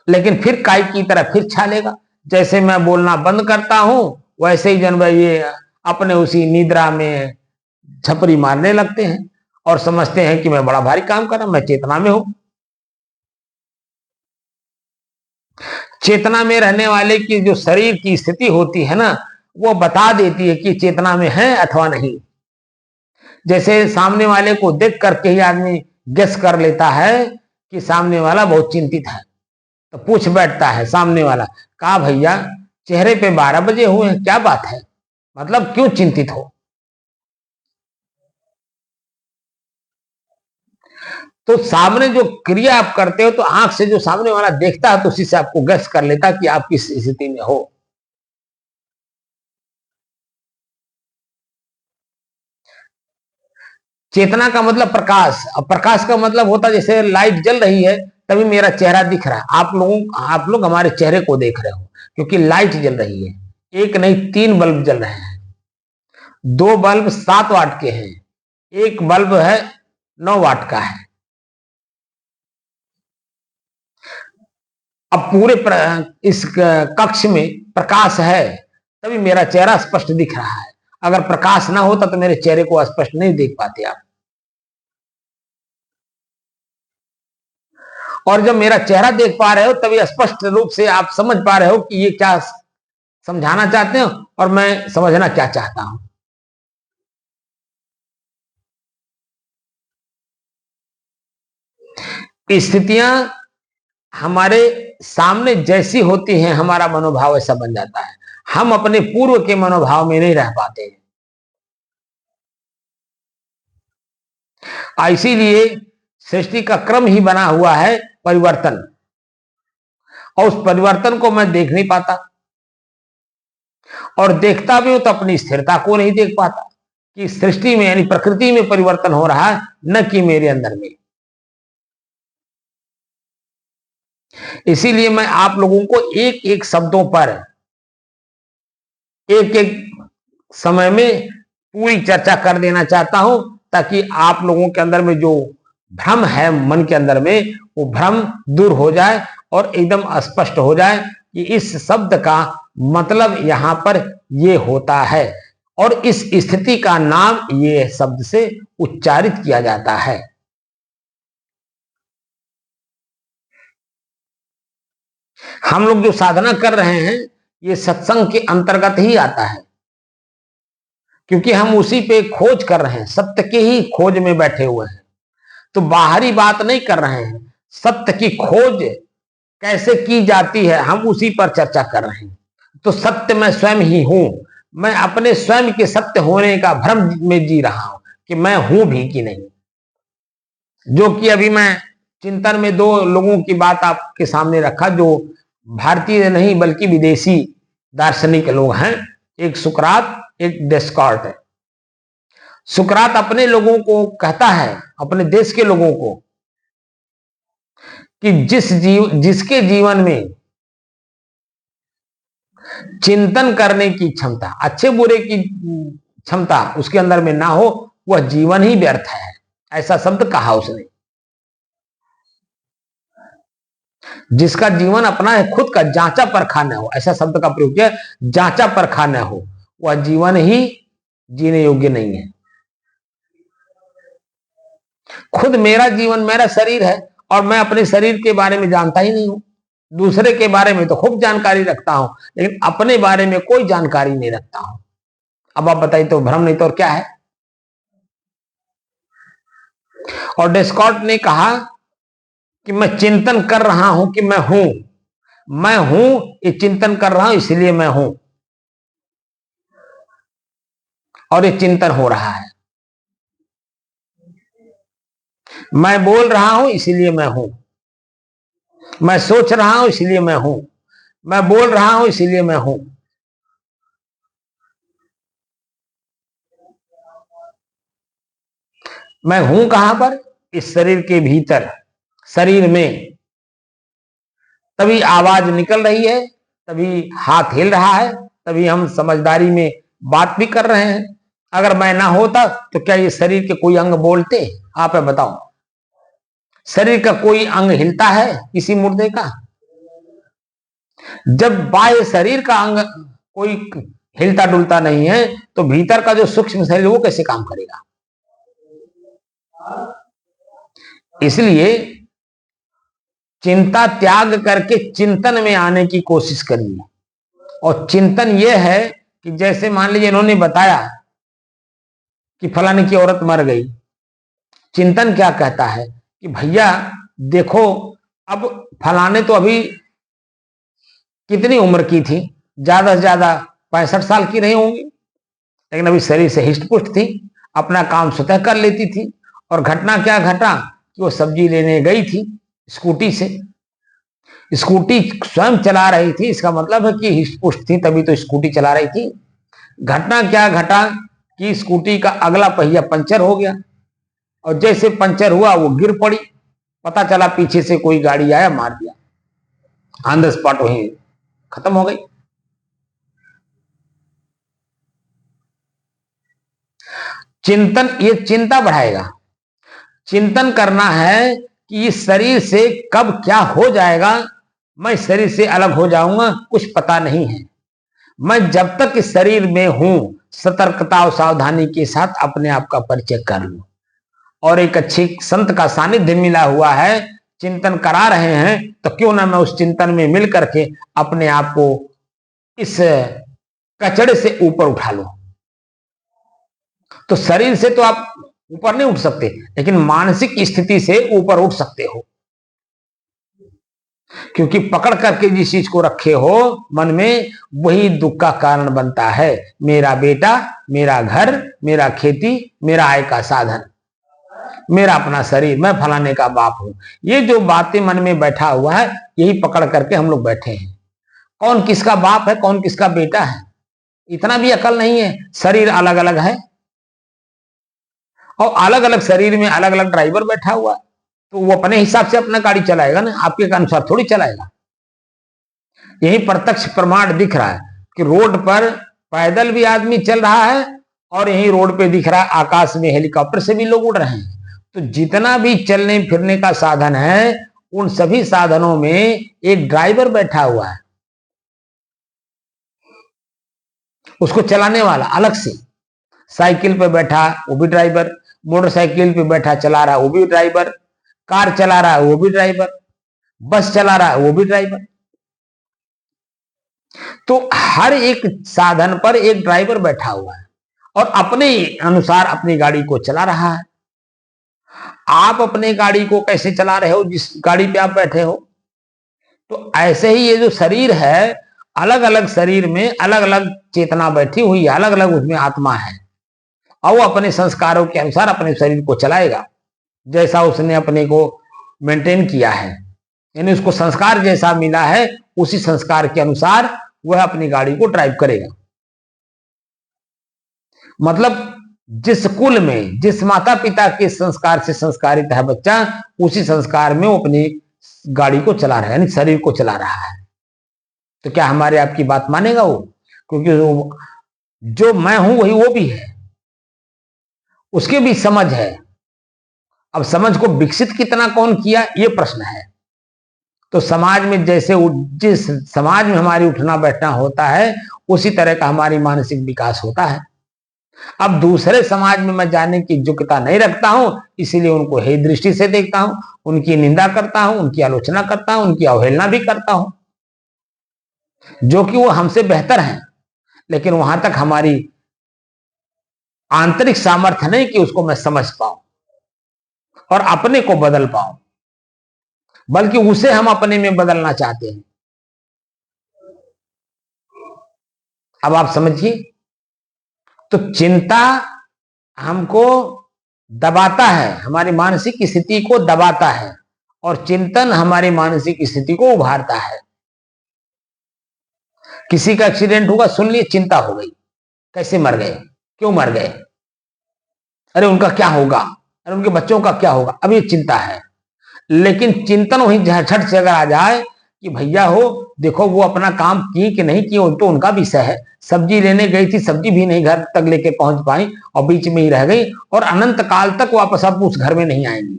लेकिन फिर काय की तरह फिर छालेगा। जैसे मैं बोलना बंद करता हूं, वैसे ही जन ये अपने उसी निद्रा में छपरी मारने लगते हैं और समझते हैं कि मैं बड़ा भारी काम कर रहा हूं, मैं चेतना में हूं। चेतना में रहने वाले की जो शरीर की स्थिति होती है ना, वो बता देती है कि चेतना में है अथवा नहीं। जैसे सामने वाले को देख करके ही आदमी गेस कर लेता है कि सामने वाला बहुत चिंतित है, तो पूछ बैठता है सामने वाला, कहा भैया चेहरे पे 12 बजे हुए हैं, क्या बात है, मतलब क्यों चिंतित हो? तो सामने जो क्रिया आप करते हो, तो आंख से जो सामने वाला देखता है, तो उसी से आपको गेस कर लेता है कि आप किस स्थिति में हो। चेतना का मतलब प्रकाश, अब प्रकाश का मतलब होता है जैसे लाइट जल रही है तभी मेरा चेहरा दिख रहा है। आप लोग हमारे चेहरे को देख रहे हो क्योंकि लाइट जल रही है। एक नहीं 3 बल्ब जल रहे हैं। 2 बल्ब 7 वाट के हैं, एक बल्ब है 9 वाट का है। अब पूरे इस कक्ष में प्रकाश है तभी मेरा चेहरा स्पष्ट दिख रहा है। अगर प्रकाश ना होता तो मेरे चेहरे को स्पष्ट नहीं देख पाते आप। और जब मेरा चेहरा देख पा रहे हो तभी स्पष्ट रूप से आप समझ पा रहे हो कि ये क्या समझाना चाहते हो और मैं समझना क्या चाहता हूं। स्थितियां हमारे सामने जैसी होती हैं, हमारा मनोभाव ऐसा बन जाता है। हम अपने पूर्व के मनोभाव में नहीं रह पाते हैं। इसीलिए सृष्टि का क्रम ही बना हुआ है परिवर्तन, और उस परिवर्तन को मैं देख नहीं पाता, और देखता भी हूं तो अपनी स्थिरता को नहीं देख पाता कि सृष्टि में यानी प्रकृति में परिवर्तन हो रहा है, न कि मेरे अंदर में। इसीलिए मैं आप लोगों को एक एक शब्दों पर एक एक समय में पूरी चर्चा कर देना चाहता हूं, ताकि आप लोगों के अंदर में जो भ्रम है मन के अंदर में, वो भ्रम दूर हो जाए और एकदम स्पष्ट हो जाए कि इस शब्द का मतलब यहां पर ये होता है और इस स्थिति का नाम ये शब्द से उच्चारित किया जाता है। हम लोग जो साधना कर रहे हैं ये सत्संग के अंतर्गत ही आता है, क्योंकि हम उसी पे खोज कर रहे हैं, सत्य की ही खोज में बैठे हुए हैं। तो बाहरी बात नहीं कर रहे हैं, सत्य की खोज कैसे की जाती है हम उसी पर चर्चा कर रहे हैं। तो सत्य मैं स्वयं ही हूं, मैं अपने स्वयं के सत्य होने का भ्रम में जी रहा हूं कि मैं हूं भी कि नहीं। जो कि अभी मैं चिंतन में 2 लोगों की बात आपके सामने रखा, जो भारतीय नहीं बल्कि विदेशी दार्शनिक लोग हैं, एक सुकरात, एक डेस्कार्ट है। सुकरात अपने लोगों को कहता है, अपने देश के लोगों को, कि जिसके जीवन में चिंतन करने की क्षमता, अच्छे बुरे की क्षमता उसके अंदर में ना हो, वह जीवन ही व्यर्थ है। ऐसा शब्द कहा उसने। जिसका जीवन अपना है खुद का, जांचा परखा न हो, ऐसा शब्द का प्रयोग किया, जांचा परखा न हो, वह जीवन ही जीने योग्य नहीं है। खुद मेरा जीवन, मेरा शरीर है और मैं अपने शरीर के बारे में जानता ही नहीं हूं। दूसरे के बारे में तो खूब जानकारी रखता हूं, लेकिन अपने बारे में कोई जानकारी नहीं रखता हूं। अब आप बताइए तो भ्रम नहीं तो और क्या है। और डेस्कार्ट ने कहा कि मैं चिंतन कर रहा हूं कि मैं हूं, मैं हूं, ये चिंतन कर रहा हूं इसलिए मैं हूं, और ये चिंतन हो रहा है। मैं बोल रहा हूं इसलिए मैं हूं, मैं सोच रहा हूं इसलिए मैं हूं, मैं बोल रहा हूं इसलिए मैं हूं। मैं हूं कहां पर? इस शरीर के भीतर, शरीर में। तभी आवाज निकल रही है, तभी हाथ हिल रहा है, तभी हम समझदारी में बात भी कर रहे हैं। अगर मैं ना होता तो क्या ये शरीर के कोई अंग बोलते? आप बताओ, शरीर का कोई अंग हिलता है किसी मुर्दे का? जब बाह्य शरीर का अंग कोई हिलता डुलता नहीं है तो भीतर का जो सूक्ष्म शरीर वो कैसे काम करेगा? इसलिए चिंता त्याग करके चिंतन में आने की कोशिश करिए। और चिंतन यह है कि जैसे मान लीजिए इन्होंने बताया कि फलाने की औरत मर गई, चिंतन क्या कहता है कि भैया देखो, अब फलाने तो अभी कितनी उम्र की थी, ज्यादा से ज्यादा 65 साल की नहीं होंगी, लेकिन अभी शरीर से हिष्ट पुष्ट थी, अपना काम स्वतः कर लेती थी। और घटना क्या घटा कि वो सब्जी लेने गई थी स्कूटी से, स्कूटी स्वयं चला रही थी, इसका मतलब है कि हिष्ट पुष्ट थी तभी तो स्कूटी चला रही थी। घटना क्या घटा कि स्कूटी का अगला पहिया पंचर हो गया, और जैसे पंचर हुआ वो गिर पड़ी, पता चला पीछे से कोई गाड़ी आया, मार दिया, ऑन द स्पॉट वहीं खत्म हो गई। चिंतन ये चिंता बढ़ाएगा। चिंतन करना है कि इस शरीर से कब क्या हो जाएगा, मैं शरीर से अलग हो जाऊंगा, कुछ पता नहीं है। मैं जब तक इस शरीर में हूं सतर्कता और सावधानी के साथ अपने आप का परिचय कर लूं, और एक अच्छी संत का सानिध्य मिला हुआ है, चिंतन करा रहे हैं, तो क्यों ना मैं उस चिंतन में मिल करके अपने आप को इस कचड़े से ऊपर उठा लूं। तो शरीर से तो आप ऊपर नहीं उठ सकते, लेकिन मानसिक स्थिति से ऊपर उठ सकते हो, क्योंकि पकड़ करके जिस चीज को रखे हो मन में, वही दुख का कारण बनता है। मेरा बेटा, मेरा घर, मेरा खेती, मेरा आय का साधन, मेरा अपना शरीर, मैं फलाने का बाप हूं, ये जो बातें मन में बैठा हुआ है, यही पकड़ करके हम लोग बैठे हैं। कौन किसका बाप है, कौन किसका बेटा है, इतना भी अकल नहीं है। शरीर अलग अलग है, और अलग अलग शरीर में अलग अलग ड्राइवर बैठा हुआ है, तो वो अपने हिसाब से अपना गाड़ी चलाएगा ना, आपके अनुसार थोड़ी चलाएगा। यही प्रत्यक्ष प्रमाण दिख रहा है कि रोड पर पैदल भी आदमी चल रहा है, और यही रोड पे दिख रहा है आकाश में हेलीकॉप्टर से भी लोग उड़ रहे हैं। तो जितना भी चलने फिरने का साधन है, उन सभी साधनों में एक ड्राइवर बैठा हुआ है, उसको चलाने वाला अलग से। साइकिल पे बैठा वो भी ड्राइवर, मोटरसाइकिल पे बैठा चला रहा वो भी ड्राइवर, कार चला रहा है वो भी ड्राइवर, बस चला रहा है वो भी ड्राइवर। तो हर एक साधन पर एक ड्राइवर बैठा हुआ है और अपने अनुसार अपनी गाड़ी को चला रहा है। आप अपने गाड़ी को कैसे चला रहे हो जिस गाड़ी पे आप बैठे हो? तो ऐसे ही ये जो शरीर है, अलग अलग शरीर में अलग अलग चेतना बैठी हुई है, अलग अलग उसमें आत्मा है, और वो अपने संस्कारों के अनुसार अपने शरीर को चलाएगा, जैसा उसने अपने को मेंटेन किया है, यानी उसको संस्कार जैसा मिला है उसी संस्कार के अनुसार वह अपनी गाड़ी को ड्राइव करेगा। मतलब जिस कुल में, जिस माता पिता के संस्कार से संस्कारित है बच्चा, उसी संस्कार में वो अपनी गाड़ी को चला रहा है, यानी शरीर को चला रहा है। तो क्या हमारे आपकी बात मानेगा वो? क्योंकि वो जो मैं हूं वही वो भी है, उसके भी समझ है, अब समझ को विकसित कितना कौन किया, ये प्रश्न है। तो समाज में जैसे जिस समाज में हमारी उठना बैठना होता है उसी तरह का हमारी मानसिक विकास होता है। अब दूसरे समाज में मैं जाने की योग्यता नहीं रखता हूं, इसीलिए उनको हे दृष्टि से देखता हूं, उनकी निंदा करता हूं, उनकी आलोचना करता हूं, उनकी अवहेलना भी करता हूं, जो कि वो हमसे बेहतर हैं, लेकिन वहां तक हमारी आंतरिक सामर्थ्य नहीं कि उसको मैं समझ पाऊं और अपने को बदल पाऊं, बल्कि उसे हम अपने में बदलना चाहते हैं। अब आप समझिए, तो चिंता हमको दबाता है, हमारी मानसिक स्थिति को दबाता है, और चिंतन हमारी मानसिक स्थिति को उभारता है। किसी का एक्सीडेंट हुआ, सुन लिए, चिंता हो गई, कैसे मर गए, क्यों मर गए, अरे उनका क्या होगा, अरे उनके बच्चों का क्या होगा, अब ये चिंता है। लेकिन चिंतन वही झट से अगर आ जाए कि भैया हो देखो वो अपना काम की कि नहीं की, तो उनका विषय है, सब्जी लेने गई थी, सब्जी भी नहीं घर तक लेके पहुंच पाई और बीच में ही रह गई, और अनंत काल तक वापस अब उस घर में नहीं आएंगी।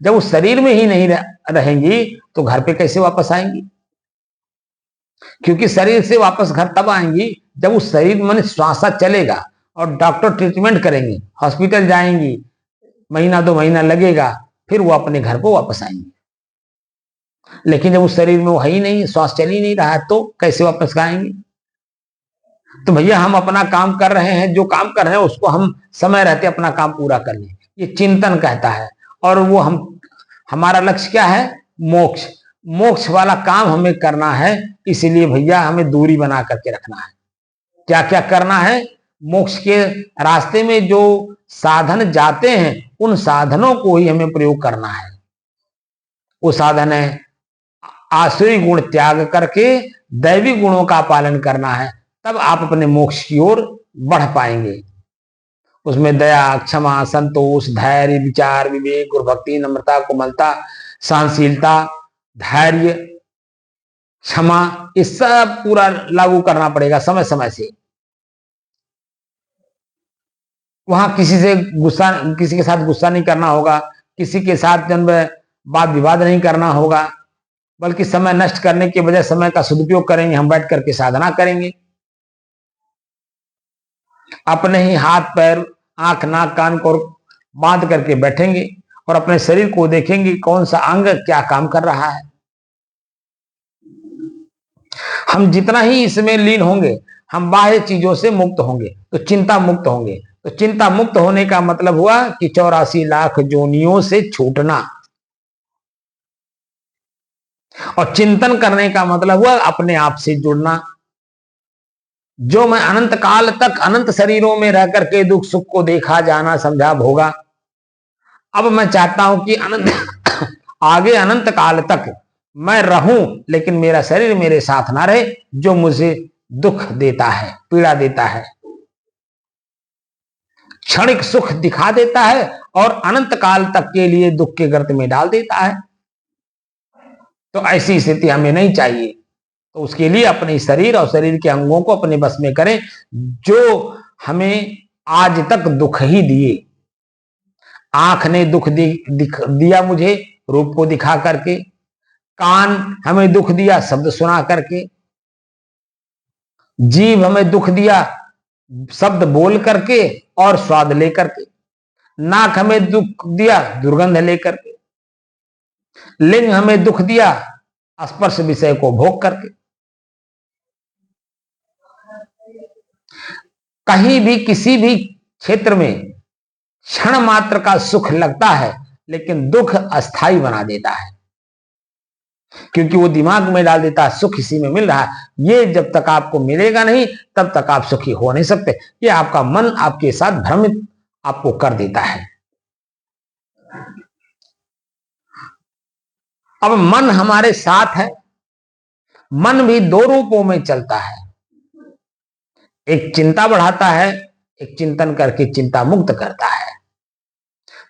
जब उस शरीर में ही नहीं रहेंगी तो घर पे कैसे वापस आएंगी? क्योंकि शरीर से वापस घर तब आएंगी जब उस शरीर में श्वासा चलेगा और डॉक्टर ट्रीटमेंट करेंगे, हॉस्पिटल जाएंगी, महीना 2 महीना लगेगा, फिर वो अपने घर को वापस आएंगे। लेकिन जब उस शरीर में वो है ही नहीं, श्वास चल ही नहीं रहा है, तो कैसे वापस आएंगे? तो भैया हम अपना काम कर रहे हैं, जो काम कर रहे हैं उसको हम समय रहते अपना काम पूरा कर लें, ये चिंतन कहता है। और वो हमारा लक्ष्य क्या है? मोक्ष। मोक्ष वाला काम हमें करना है, इसलिए भैया हमें दूरी बना करके रखना है। क्या क्या करना है? मोक्ष के रास्ते में जो साधन जाते हैं उन साधनों को ही हमें प्रयोग करना है। वो साधन है आसुरी गुण त्याग करके दैवी गुणों का पालन करना है, तब आप अपने मोक्ष की ओर बढ़ पाएंगे। उसमें दया, क्षमा, संतोष, धैर्य, विचार, विवेक, गुरु भक्ति, नम्रता, कोमलता, सहनशीलता, धैर्य, क्षमा, ये सब पूरा लागू करना पड़ेगा समय समय से। वहां किसी के साथ गुस्सा नहीं करना होगा, किसी के साथ वाद विवाद नहीं करना होगा, बल्कि समय नष्ट करने के बजाय समय का सदुपयोग करेंगे, हम बैठ करके साधना करेंगे। अपने ही हाथ पैर आंख नाक कान को बांध करके बैठेंगे और अपने शरीर को देखेंगे कौन सा अंग क्या काम कर रहा है। हम जितना ही इसमें लीन होंगे हम बाह्य चीजों से मुक्त होंगे, तो चिंता मुक्त होंगे। तो चिंता मुक्त होने का मतलब हुआ कि 84 लाख जोनियों से छूटना, और चिंतन करने का मतलब हुआ अपने आप से जुड़ना। जो मैं अनंत काल तक अनंत शरीरों में रह करके दुख सुख को देखा जाना समझा भोगा, अब मैं चाहता हूं कि अनंत आगे अनंत काल तक मैं रहूं, लेकिन मेरा शरीर मेरे साथ ना रहे, जो मुझे दुख देता है, पीड़ा देता है, क्षणिक सुख दिखा देता है और अनंत काल तक के लिए दुख के गर्त में डाल देता है। तो ऐसी स्थिति हमें नहीं चाहिए। तो उसके लिए अपने शरीर और शरीर के अंगों को अपने बस में करें, जो हमें आज तक दुख ही दिए। आंख ने दुख दिया मुझे रूप को दिखा करके, कान हमें दुख दिया शब्द सुना करके, जीभ हमें दुख दिया शब्द बोल करके और स्वाद लेकर के, नाक हमें दुख दिया दुर्गंध लेकर के, लिंग हमें दुख दिया स्पर्श विषय को भोग करके। कहीं भी किसी भी क्षेत्र में क्षण मात्र का सुख लगता है, लेकिन दुख अस्थाई बना देता है, क्योंकि वो दिमाग में डाल देता है सुख इसी में मिल रहा है, ये जब तक आपको मिलेगा नहीं तब तक आप सुखी हो नहीं सकते। ये आपका मन आपके साथ भ्रमित आपको कर देता है। अब मन हमारे साथ है, मन भी 2 रूपों में चलता है, एक चिंता बढ़ाता है, एक चिंतन करके चिंता मुक्त करता है।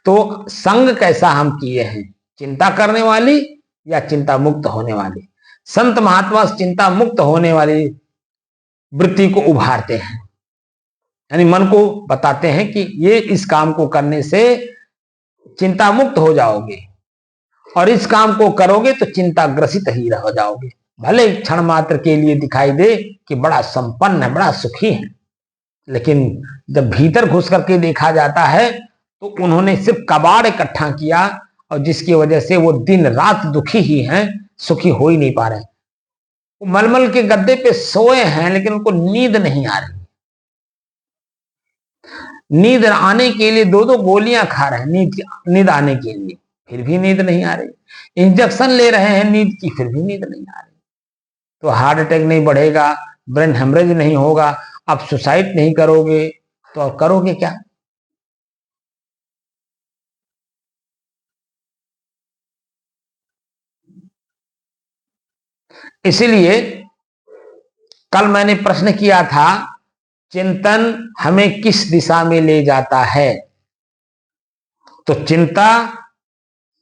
तो संग कैसा हम किए हैं, चिंता करने वाली या चिंता मुक्त होने वाली? संत महात्मा चिंता मुक्त होने वाली वृत्ति को उभारते हैं, यानी मन को बताते हैं कि ये इस काम को करने से चिंता मुक्त हो जाओगे और इस काम को करोगे तो चिंता ग्रसित ही रह जाओगे। भले क्षण मात्र के लिए दिखाई दे कि बड़ा संपन्न है, बड़ा सुखी है, लेकिन जब भीतर घुस करके देखा जाता है तो उन्होंने सिर्फ कबाड़ इकट्ठा किया और जिसकी वजह से वो दिन रात दुखी ही हैं, सुखी हो ही नहीं पा रहे। वो मलमल के गद्दे पे सोए हैं लेकिन उनको नींद नहीं आ रही। नींद आने के लिए 2-2 गोलियां खा रहे हैं नींद आने के लिए, फिर भी नींद नहीं आ रही। इंजेक्शन ले रहे हैं नींद की, फिर भी नींद नहीं आ रही। तो हार्ट अटैक नहीं बढ़ेगा, ब्रेन हेमरेज नहीं होगा, आप सुसाइड नहीं करोगे तो और करोगे क्या? इसीलिए कल मैंने प्रश्न किया था, चिंतन हमें किस दिशा में ले जाता है? तो चिंता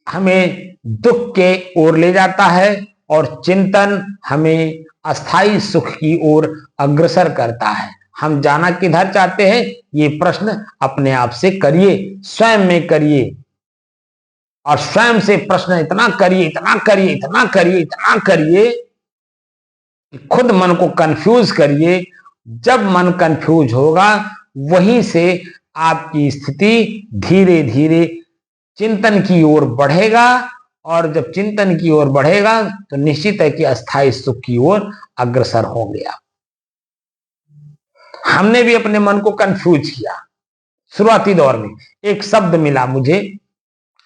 हमें दुख के ओर ले जाता है और चिंतन हमें अस्थाई सुख की ओर अग्रसर करता है। हम जाना किधर चाहते हैं, ये प्रश्न अपने आप से करिए, स्वयं में करिए और स्वयं से प्रश्न इतना करिए, इतना करिए, इतना करिए, इतना करिए, खुद मन को कंफ्यूज करिए। जब मन कंफ्यूज होगा वहीं से आपकी स्थिति धीरे धीरे चिंतन की ओर बढ़ेगा और जब चिंतन की ओर बढ़ेगा तो निश्चित है कि अस्थाई सुख की ओर अग्रसर हो गया। हमने भी अपने मन को कंफ्यूज किया। शुरुआती दौर में एक शब्द मिला मुझे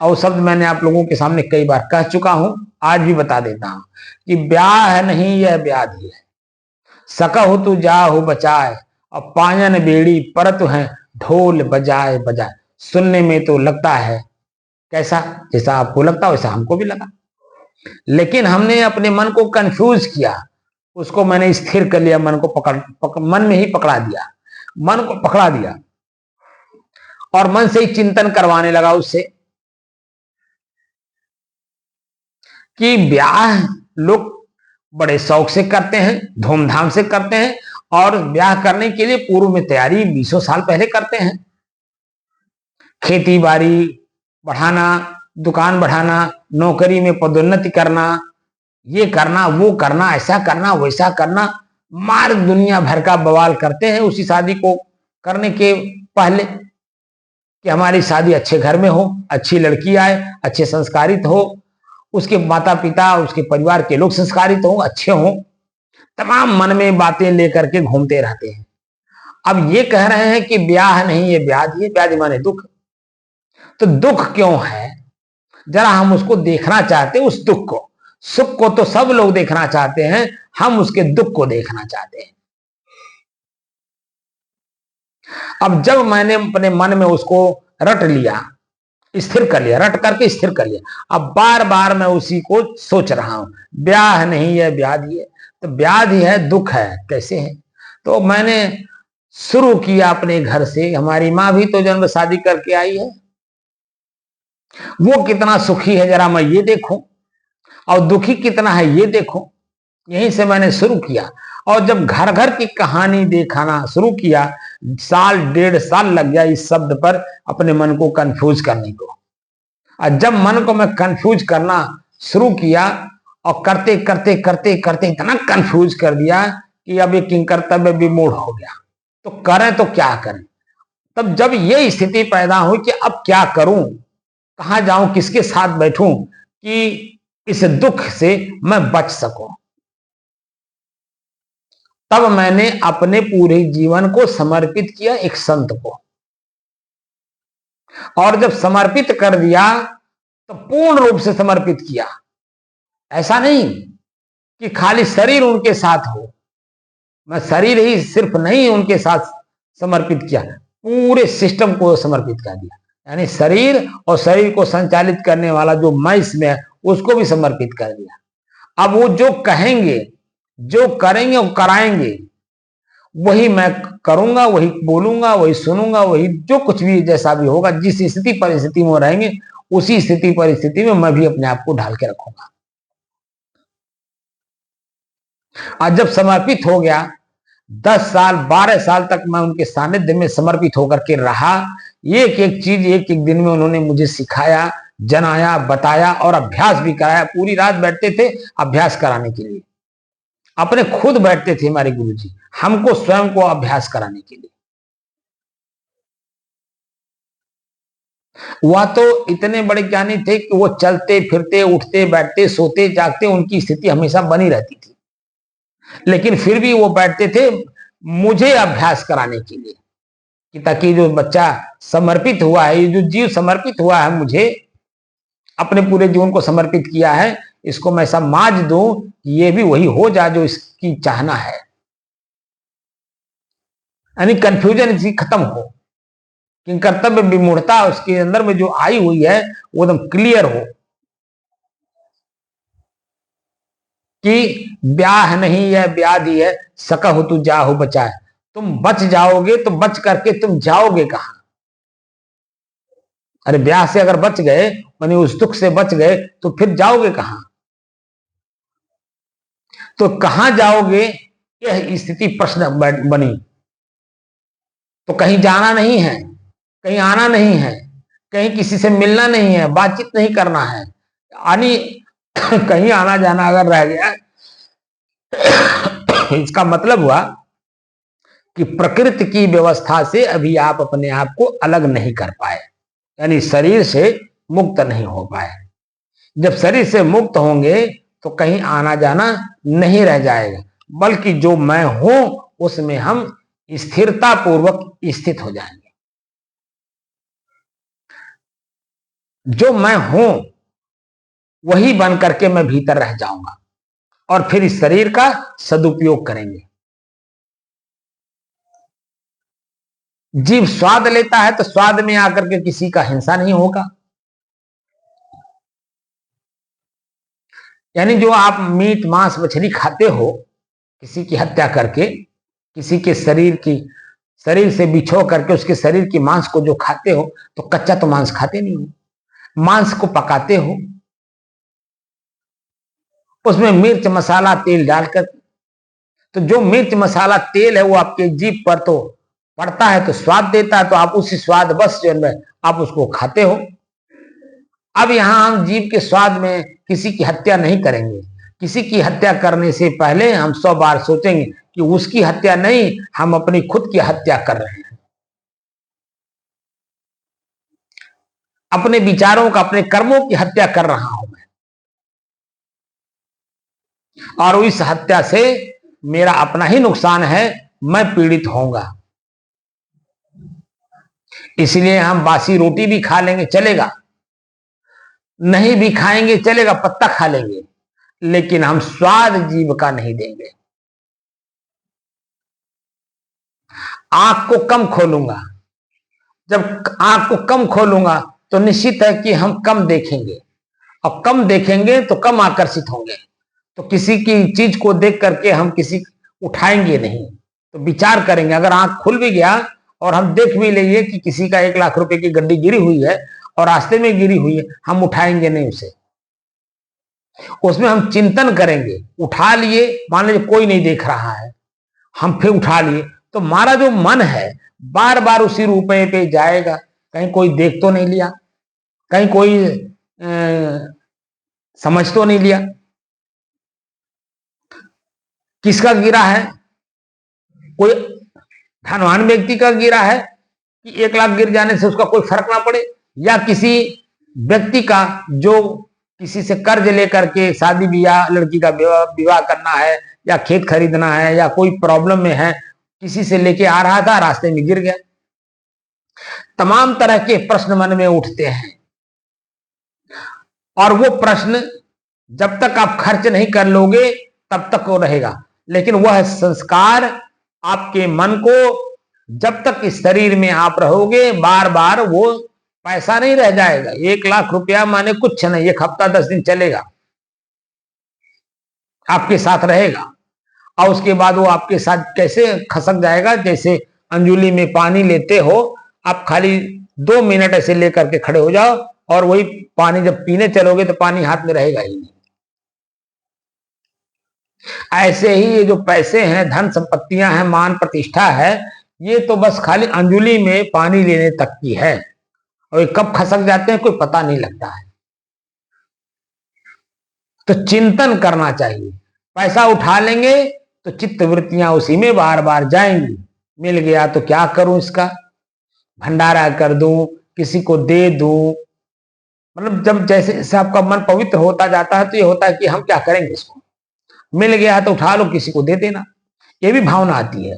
और शब्द मैंने आप लोगों के सामने कई बार कह चुका हूं, आज भी बता देता हूं कि ब्याह नहीं यह व्याधि है, सकहु तू जाहु बचाए और पायन बेड़ी परत है ढोल बजाए बजाए। सुनने में तो लगता है कैसा, जैसा आपको लगता वैसा हमको भी लगा, लेकिन हमने अपने मन को कंफ्यूज किया, उसको मैंने स्थिर कर लिया, मन को मन में ही पकड़ा दिया, मन को पकड़ा दिया और मन से ही चिंतन करवाने लगा उससे कि ब्याह लोग बड़े शौक से करते हैं, धूमधाम से करते हैं और ब्याह करने के लिए पूर्व में तैयारी 20 साल पहले करते हैं। खेती बाड़ी बढ़ाना, दुकान बढ़ाना, नौकरी में पदोन्नति करना, ये करना, वो करना, ऐसा करना, वैसा करना, मार दुनिया भर का बवाल करते हैं उसी शादी को करने के पहले कि हमारी शादी अच्छे घर में हो, अच्छी लड़की आए, अच्छे संस्कारित हो, उसके माता पिता, उसके परिवार के लोग संस्कारित हो, अच्छे हो, तमाम मन में बातें लेकर के घूमते रहते हैं। अब ये कह रहे हैं कि ब्याह नहीं ये व्याधि है, व्याधि माने दुख। तो दुख क्यों है, जरा हम उसको देखना चाहते हैं, उस दुख को। सुख को तो सब लोग देखना चाहते हैं, हम उसके दुख को देखना चाहते हैं। अब जब मैंने अपने मन में उसको रट लिया, स्थिर कर लिया, रट करके स्थिर कर लिया, अब बार बार मैं उसी को सोच रहा हूं, ब्याह नहीं है व्याधि है। तो व्याधि है, दुख है, कैसे है? तो मैंने शुरू किया अपने घर से। हमारी माँ भी तो जन्म शादी करके आई है, वो कितना सुखी है जरा मैं ये देखूं, और दुखी कितना है ये देखूं। यहीं से मैंने शुरू किया और जब घर घर की कहानी दिखाना शुरू किया, 1.5 साल लग गया इस शब्द पर अपने मन को कंफ्यूज करने को। और जब मन को मैं कंफ्यूज करना शुरू किया और करते करते करते करते इतना कंफ्यूज कर दिया कि अब एक कर्तव्य विमूढ़ हो गया। तो करें तो क्या करें? तब जब ये स्थिति पैदा हुई कि अब क्या करूं, कहां जाऊं, किसके साथ बैठूं कि इस दुख से मैं बच सकूं, तब मैंने अपने पूरे जीवन को समर्पित किया एक संत को। और जब समर्पित कर दिया तो पूर्ण रूप से समर्पित किया। ऐसा नहीं कि खाली शरीर उनके साथ हो, मैं शरीर ही सिर्फ नहीं उनके साथ समर्पित किया, पूरे सिस्टम को समर्पित कर दिया। यानी शरीर और शरीर को संचालित करने वाला जो मैं इसमें है उसको भी समर्पित कर दिया। अब वो जो कहेंगे, जो करेंगे, वो कराएंगे, वही मैं करूंगा, वही बोलूंगा, वही सुनूंगा, वही जो कुछ भी जैसा भी होगा, जिस स्थिति परिस्थिति में रहेंगे उसी स्थिति परिस्थिति में मैं भी अपने आप को ढाल के रखूंगा। आज जब समर्पित हो गया, 10 साल 12 साल तक मैं उनके सानिध्य में समर्पित होकर के रहा, एक एक चीज एक एक दिन में उन्होंने मुझे सिखाया, जनाया, बताया और अभ्यास भी कराया। पूरी रात बैठते थे अभ्यास कराने के लिए, अपने खुद बैठते थे हमारे गुरुजी हमको स्वयं को अभ्यास कराने के लिए। वह तो इतने बड़े ज्ञानी थे कि वो चलते फिरते, उठते बैठते, सोते जागते, उनकी स्थिति हमेशा बनी रहती थी, लेकिन फिर भी वो बैठते थे मुझे अभ्यास कराने के लिए, कि ताकि जो बच्चा समर्पित हुआ है, ये जो जीव समर्पित हुआ है मुझे, अपने पूरे जीवन को समर्पित किया है, इसको मैं समाज दूं, ये भी वही हो जाए जो इसकी चाहना है, यानी कंफ्यूजन इसकी खत्म हो, कि कर्तव्य विमूढ़ता उसके अंदर में जो आई हुई है वो एकदम क्लियर हो, कि ब्याह नहीं है व्याधि है, सकहु तू जाहु बचाए। तुम बच जाओगे तो बच करके तुम जाओगे कहां? अरे ब्याह से अगर बच गए, मानी उस दुख से बच गए, तो फिर जाओगे कहां? तो कहां जाओगे, यह स्थिति प्रश्न बनी। तो कहीं जाना नहीं है, कहीं आना नहीं है, कहीं किसी से मिलना नहीं है, बातचीत नहीं करना है, यानी कहीं आना जाना अगर रह गया, इसका मतलब हुआ कि प्रकृति की व्यवस्था से अभी आप अपने आप को अलग नहीं कर पाए, यानी शरीर से मुक्त नहीं हो पाए। जब शरीर से मुक्त होंगे तो कहीं आना जाना नहीं रह जाएगा, बल्कि जो मैं हूं उसमें हम स्थिरता पूर्वक स्थित हो जाएंगे। जो मैं हूं वही बन करके मैं भीतर रह जाऊंगा, और फिर इस शरीर का सदुपयोग करेंगे। जीव स्वाद लेता है तो स्वाद में आकर के किसी का हिंसा नहीं होगा, यानी जो आप मीट मांस मछली खाते हो, किसी की हत्या करके, किसी के शरीर से बिछो करके उसके शरीर की मांस को जो खाते हो, तो कच्चा तो मांस खाते नहीं हो, मांस को पकाते हो, उसमें मिर्च मसाला तेल डालकर। तो जो मिर्च मसाला तेल है वो आपके जीभ पर तो पड़ता है तो स्वाद देता है, तो आप उसी स्वाद बस जो है आप उसको खाते हो। अब यहां हम जीव के स्वाद में किसी की हत्या नहीं करेंगे। किसी की हत्या करने से पहले हम 100 बार सोचेंगे कि उसकी हत्या नहीं, हम अपनी खुद की हत्या कर रहे हैं। अपने विचारों का, अपने कर्मों की हत्या कर रहा हूं मैं, और इस हत्या से मेरा अपना ही नुकसान है, मैं पीड़ित होऊंगा। इसलिए हम बासी रोटी भी खा लेंगे चलेगा, नहीं भी खाएंगे चलेगा, पत्ता खा लेंगे, लेकिन हम स्वाद जीव का नहीं देंगे। आंख को कम खोलूंगा, जब आंख को कम खोलूंगा तो निश्चित है कि हम कम देखेंगे, और कम देखेंगे तो कम आकर्षित होंगे। तो किसी की चीज को देख करके हम किसी उठाएंगे नहीं, तो विचार करेंगे। अगर आंख खुल भी गया और हम देख भी लेंगे कि किसी का 1 लाख रुपए की गड्डी गिरी हुई है और रास्ते में गिरी हुई है, हम उठाएंगे नहीं उसे। उसमें हम चिंतन करेंगे, उठा लिए, मान लीजिए कोई नहीं देख रहा है, हम फिर उठा लिए, तो हमारा जो मन है बार बार उसी रुपए पे जाएगा, कहीं कोई देख तो नहीं लिया, कहीं कोई समझ तो नहीं लिया, किसका गिरा है, कोई धनवान व्यक्ति का गिरा है कि 1 लाख गिर जाने से उसका कोई फर्क ना पड़े, या किसी व्यक्ति का जो किसी से कर्ज लेकर के शादी ब्याह, लड़की का विवाह करना है, या खेत खरीदना है, या कोई प्रॉब्लम में है, किसी से लेके आ रहा था रास्ते में गिर गया। तमाम तरह के प्रश्न मन में उठते हैं, और वो प्रश्न जब तक आप खर्च नहीं कर लोगे तब तक वो रहेगा, लेकिन वह संस्कार आपके मन को जब तक इस शरीर में आप रहोगे बार बार वो पैसा नहीं रह जाएगा। 1 लाख रुपया माने कुछ नहीं, 1 हफ्ता 10 दिन चलेगा, आपके साथ रहेगा, और उसके बाद वो आपके साथ कैसे खसक जाएगा, जैसे अंजुली में पानी लेते हो, आप खाली 2 मिनट ऐसे लेकर के खड़े हो जाओ, और वही पानी जब पीने चलोगे तो पानी हाथ में रहेगा ही नहीं। ऐसे ही ये जो पैसे हैं, धन संपत्तियां हैं, मान प्रतिष्ठा है, ये तो बस खाली अंजुली में पानी लेने तक की है, और ये कब खसक जाते हैं कोई पता नहीं लगता है। तो चिंतन करना चाहिए। पैसा उठा लेंगे तो चित्त वृत्तियां उसी में बार बार जाएंगी। मिल गया तो क्या करूं, इसका भंडारा कर दूं, किसी को दे दूं। मतलब जब जैसे जैसे आपका मन पवित्र होता जाता है तो ये होता है कि हम क्या करेंगे, इसको मिल गया है तो उठा लो, किसी को दे देना, ये भी भावना आती है।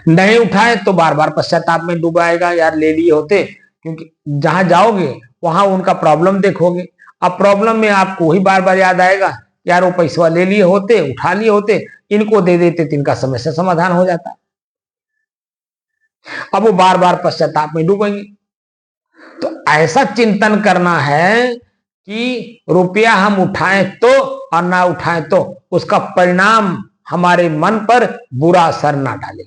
नहीं उठाए तो बार बार पश्चाताप में डूबाएगा, यार ले लिए होते। क्योंकि जहां जाओगे वहां उनका प्रॉब्लम देखोगे, अब प्रॉब्लम में आपको वही बार बार याद आएगा, यार वो पैसा ले लिए होते, उठा लिए होते, इनको दे देते तो इनका समस्या समाधान हो जाता। अब वो बार बार पश्चाताप में डूबेंगे। तो ऐसा चिंतन करना है कि रुपया हम उठाएं तो और ना उठाएं तो उसका परिणाम हमारे मन पर बुरा असर ना डाले।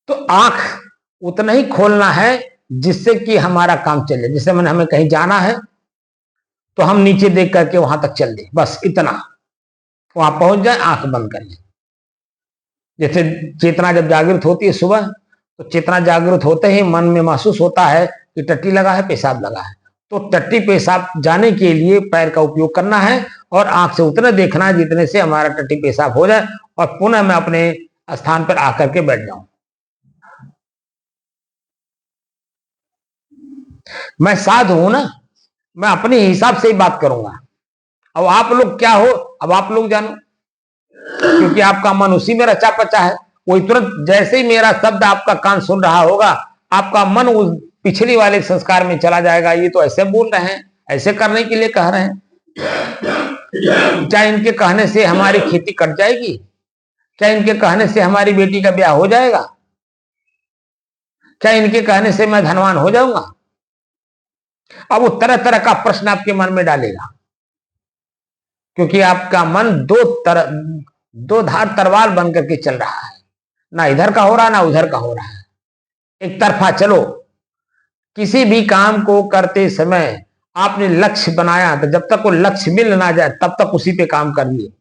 तो आंख उतना ही खोलना है जिससे कि हमारा काम चले। जैसे मैंने हमें कहीं जाना है तो हम नीचे देख करके वहां तक चल दे, बस इतना, वहां पहुंच जाए, आंख बंद कर ले। जैसे चेतना जब जागृत होती है सुबह, तो चेतना जागृत होते ही मन में महसूस होता है कि टट्टी लगा है, पेशाब लगा है, तो टट्टी पेशाब जाने के लिए पैर का उपयोग करना है और आंख से उतना देखना है जितने से हमारा टट्टी पेशाब हो जाए और पुनः मैं अपने स्थान पर आकर के बैठ जाऊं। मैं साधु हूं ना, मैं अपने हिसाब से ही बात करूंगा। अब आप लोग क्या हो, अब आप लोग जानो, क्योंकि आपका मन उसी में रचा पचा है। वही तुरंत जैसे ही मेरा शब्द आपका कान सुन रहा होगा, आपका मन उस पिछली वाले संस्कार में चला जाएगा। ये तो ऐसे बोल रहे हैं, ऐसे करने के लिए कह रहे हैं, क्या इनके कहने से हमारी खेती कट जाएगी, क्या इनके कहने से हमारी बेटी का ब्याह हो जाएगा, क्या इनके कहने से मैं धनवान हो जाऊंगा। अब वो तरह तरह का प्रश्न आपके मन में डालेगा, क्योंकि आपका मन दो धार तलवार बन करके चल रहा है, ना इधर का हो रहा ना उधर का हो रहा है, एक तरफा चलो। किसी भी काम को करते समय आपने लक्ष्य बनाया, तो जब तक वो लक्ष्य मिल ना जाए तब तक उसी पे काम करिए,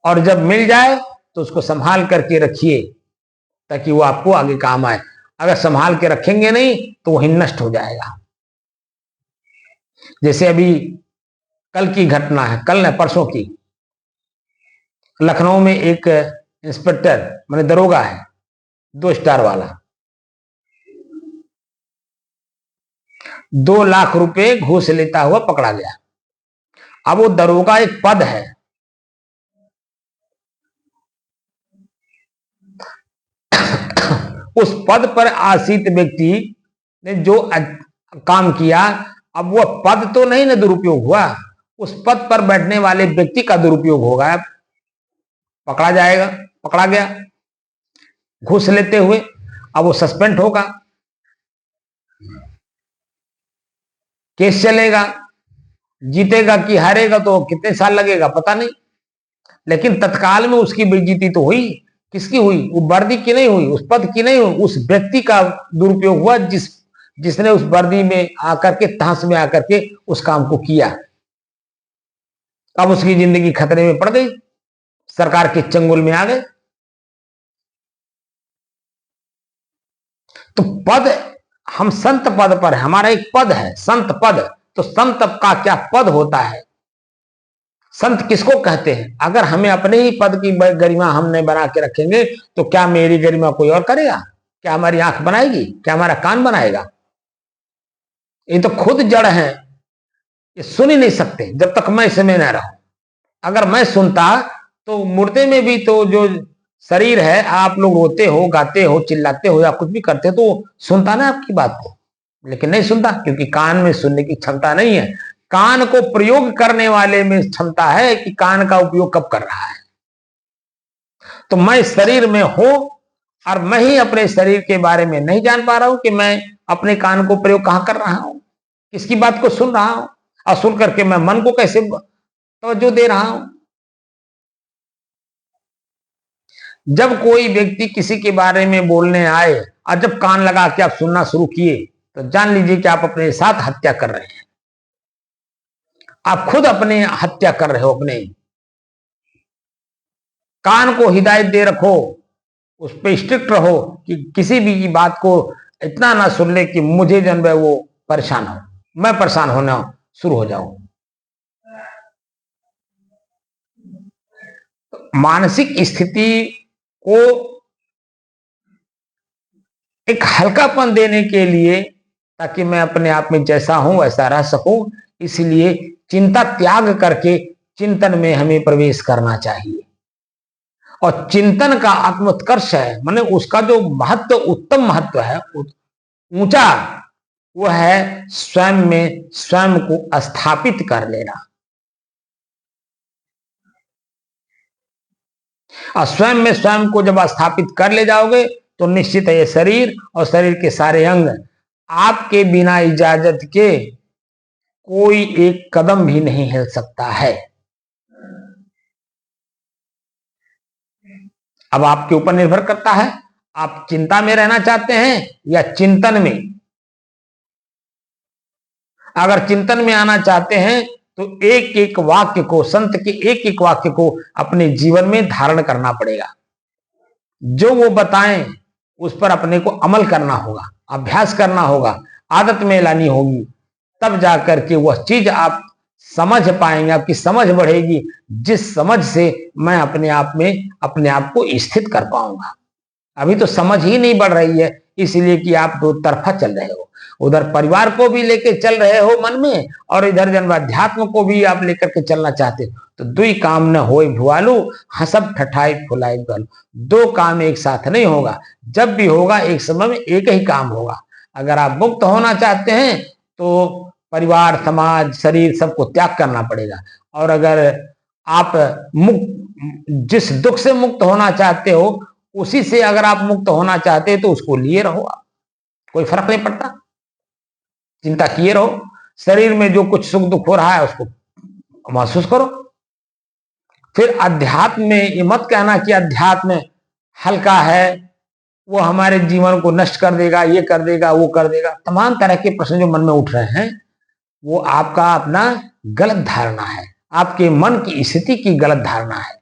और जब मिल जाए तो उसको संभाल करके रखिए ताकि वो आपको आगे काम आए। अगर संभाल के रखेंगे नहीं तो वही नष्ट हो जाएगा। जैसे अभी कल की घटना है, कल न परसों की, लखनऊ में एक इंस्पेक्टर माने दरोगा है, 2 स्टार वाला, 2 लाख रुपए घूस लेता हुआ पकड़ा गया। अब वो दरोगा एक पद है, उस पद पर आसीत व्यक्ति ने जो काम किया, अब वो पद तो नहीं ना दुरुपयोग हुआ, उस पद पर बैठने वाले व्यक्ति का दुरुपयोग होगा। पकड़ा जाएगा, पकड़ा गया घूस लेते हुए, अब वो सस्पेंड होगा, केस चलेगा, जीतेगा कि हारेगा तो कितने साल लगेगा पता नहीं, लेकिन तत्काल में उसकी बेइज्जती तो हुई। किसकी हुई? वो वर्दी की नहीं हुई, उस पद की नहीं हुई, उस व्यक्ति का दुरुपयोग हुआ जिसने उस वर्दी में आकर के, तहस में आकर के उस काम को किया। अब उसकी जिंदगी खतरे में पड़ गई, सरकार के चंगुल में आ गए। तो पद, हम संत पद पर, हमारा एक पद है संत पद, तो संत का क्या पद होता है, संत किसको कहते हैं? अगर हमें अपने ही पद की गरिमा हमने बना के रखेंगे तो क्या मेरी गरिमा कोई और करेगा? क्या हमारी आंख बनाएगी? क्या हमारा कान बनाएगा? ये तो खुद जड़ है, ये सुन ही नहीं सकते जब तक मैं इसमें न रहूं। अगर मैं सुनता तो मुर्दे में भी तो जो शरीर है, आप लोग रोते हो, गाते हो, चिल्लाते हो या कुछ भी करते हो तो सुनता ना आपकी बात को, लेकिन नहीं सुनता क्योंकि कान में सुनने की क्षमता नहीं है। कान को प्रयोग करने वाले में क्षमता है कि कान का उपयोग कब कर रहा है। तो मैं शरीर में हूं और मैं ही अपने शरीर के बारे में नहीं जान पा रहा हूं कि मैं अपने कान को प्रयोग कहां कर रहा हूं, किसकी बात को सुन रहा हूं, और सुन करके मैं मन को कैसे तवज्जो दे रहा हूं। जब कोई व्यक्ति किसी के बारे में बोलने आए और जब कान लगा के आप सुनना शुरू किए तो जान लीजिए कि आप अपने साथ हत्या कर रहे हैं। आप खुद अपने हत्या कर रहे हो। अपने कान को हिदायत दे रखो, उस पर स्ट्रिक्ट रहो कि किसी भी बात को इतना ना सुन ले कि मुझे जन वो परेशान हो, मैं परेशान होना शुरू हो जाऊं। मानसिक स्थिति को एक हल्कापन देने के लिए, ताकि मैं अपने आप में जैसा हूं वैसा रह सकूं, इसलिए चिंता त्याग करके चिंतन में हमें प्रवेश करना चाहिए। और चिंतन का आत्मोत्कर्ष है, माने उसका जो महत्व, उत्तम महत्व है, ऊंचा, वो है स्वयं में स्वयं को स्थापित कर लेना। और स्वयं में स्वयं को जब स्थापित कर ले जाओगे तो निश्चित है ये शरीर और शरीर के सारे अंग आपके बिना इजाजत के कोई एक कदम भी नहीं हिल सकता है। अब आपके ऊपर निर्भर करता है, आप चिंता में रहना चाहते हैं या चिंतन में। अगर चिंतन में आना चाहते हैं तो एक एक वाक्य को, संत के एक एक वाक्य को अपने जीवन में धारण करना पड़ेगा। जो वो बताएं उस पर अपने को अमल करना होगा, अभ्यास करना होगा, आदत में लानी होगी, तब जाकर के वह चीज आप समझ पाएंगे, आपकी समझ बढ़ेगी, जिस समझ से मैं अपने आप में अपने आप को स्थित कर पाऊंगा। अभी तो समझ ही नहीं बढ़ रही है, इसलिए कि आप दो तरफा चल रहे हो। उधर परिवार को भी लेकर चल रहे हो मन में, और इधर जन्माध्यात्म को भी आप लेकर के चलना चाहते हो। तो दुई काम न होए भुआलू, हसब ठठाई फुलाई गल। दो काम एक साथ नहीं होगा। जब भी होगा एक समय में एक ही काम होगा। अगर आप मुक्त होना चाहते हैं तो परिवार, समाज, शरीर सबको त्याग करना पड़ेगा। और अगर आप मुक्त, जिस दुख से मुक्त होना चाहते हो उसी से अगर आप मुक्त होना चाहते हैं तो उसको लिए रहो आप, कोई फर्क नहीं पड़ता। चिंता किए रहो, शरीर में जो कुछ सुख दुख हो रहा है उसको महसूस करो। फिर अध्यात्म में ये मत कहना कि अध्यात्म हल्का है, वो हमारे जीवन को नष्ट कर देगा, ये कर देगा, वो कर देगा। तमाम तरह के प्रश्न जो मन में उठ रहे हैं वो आपका अपना गलत धारणा है, आपके मन की स्थिति की गलत धारणा है।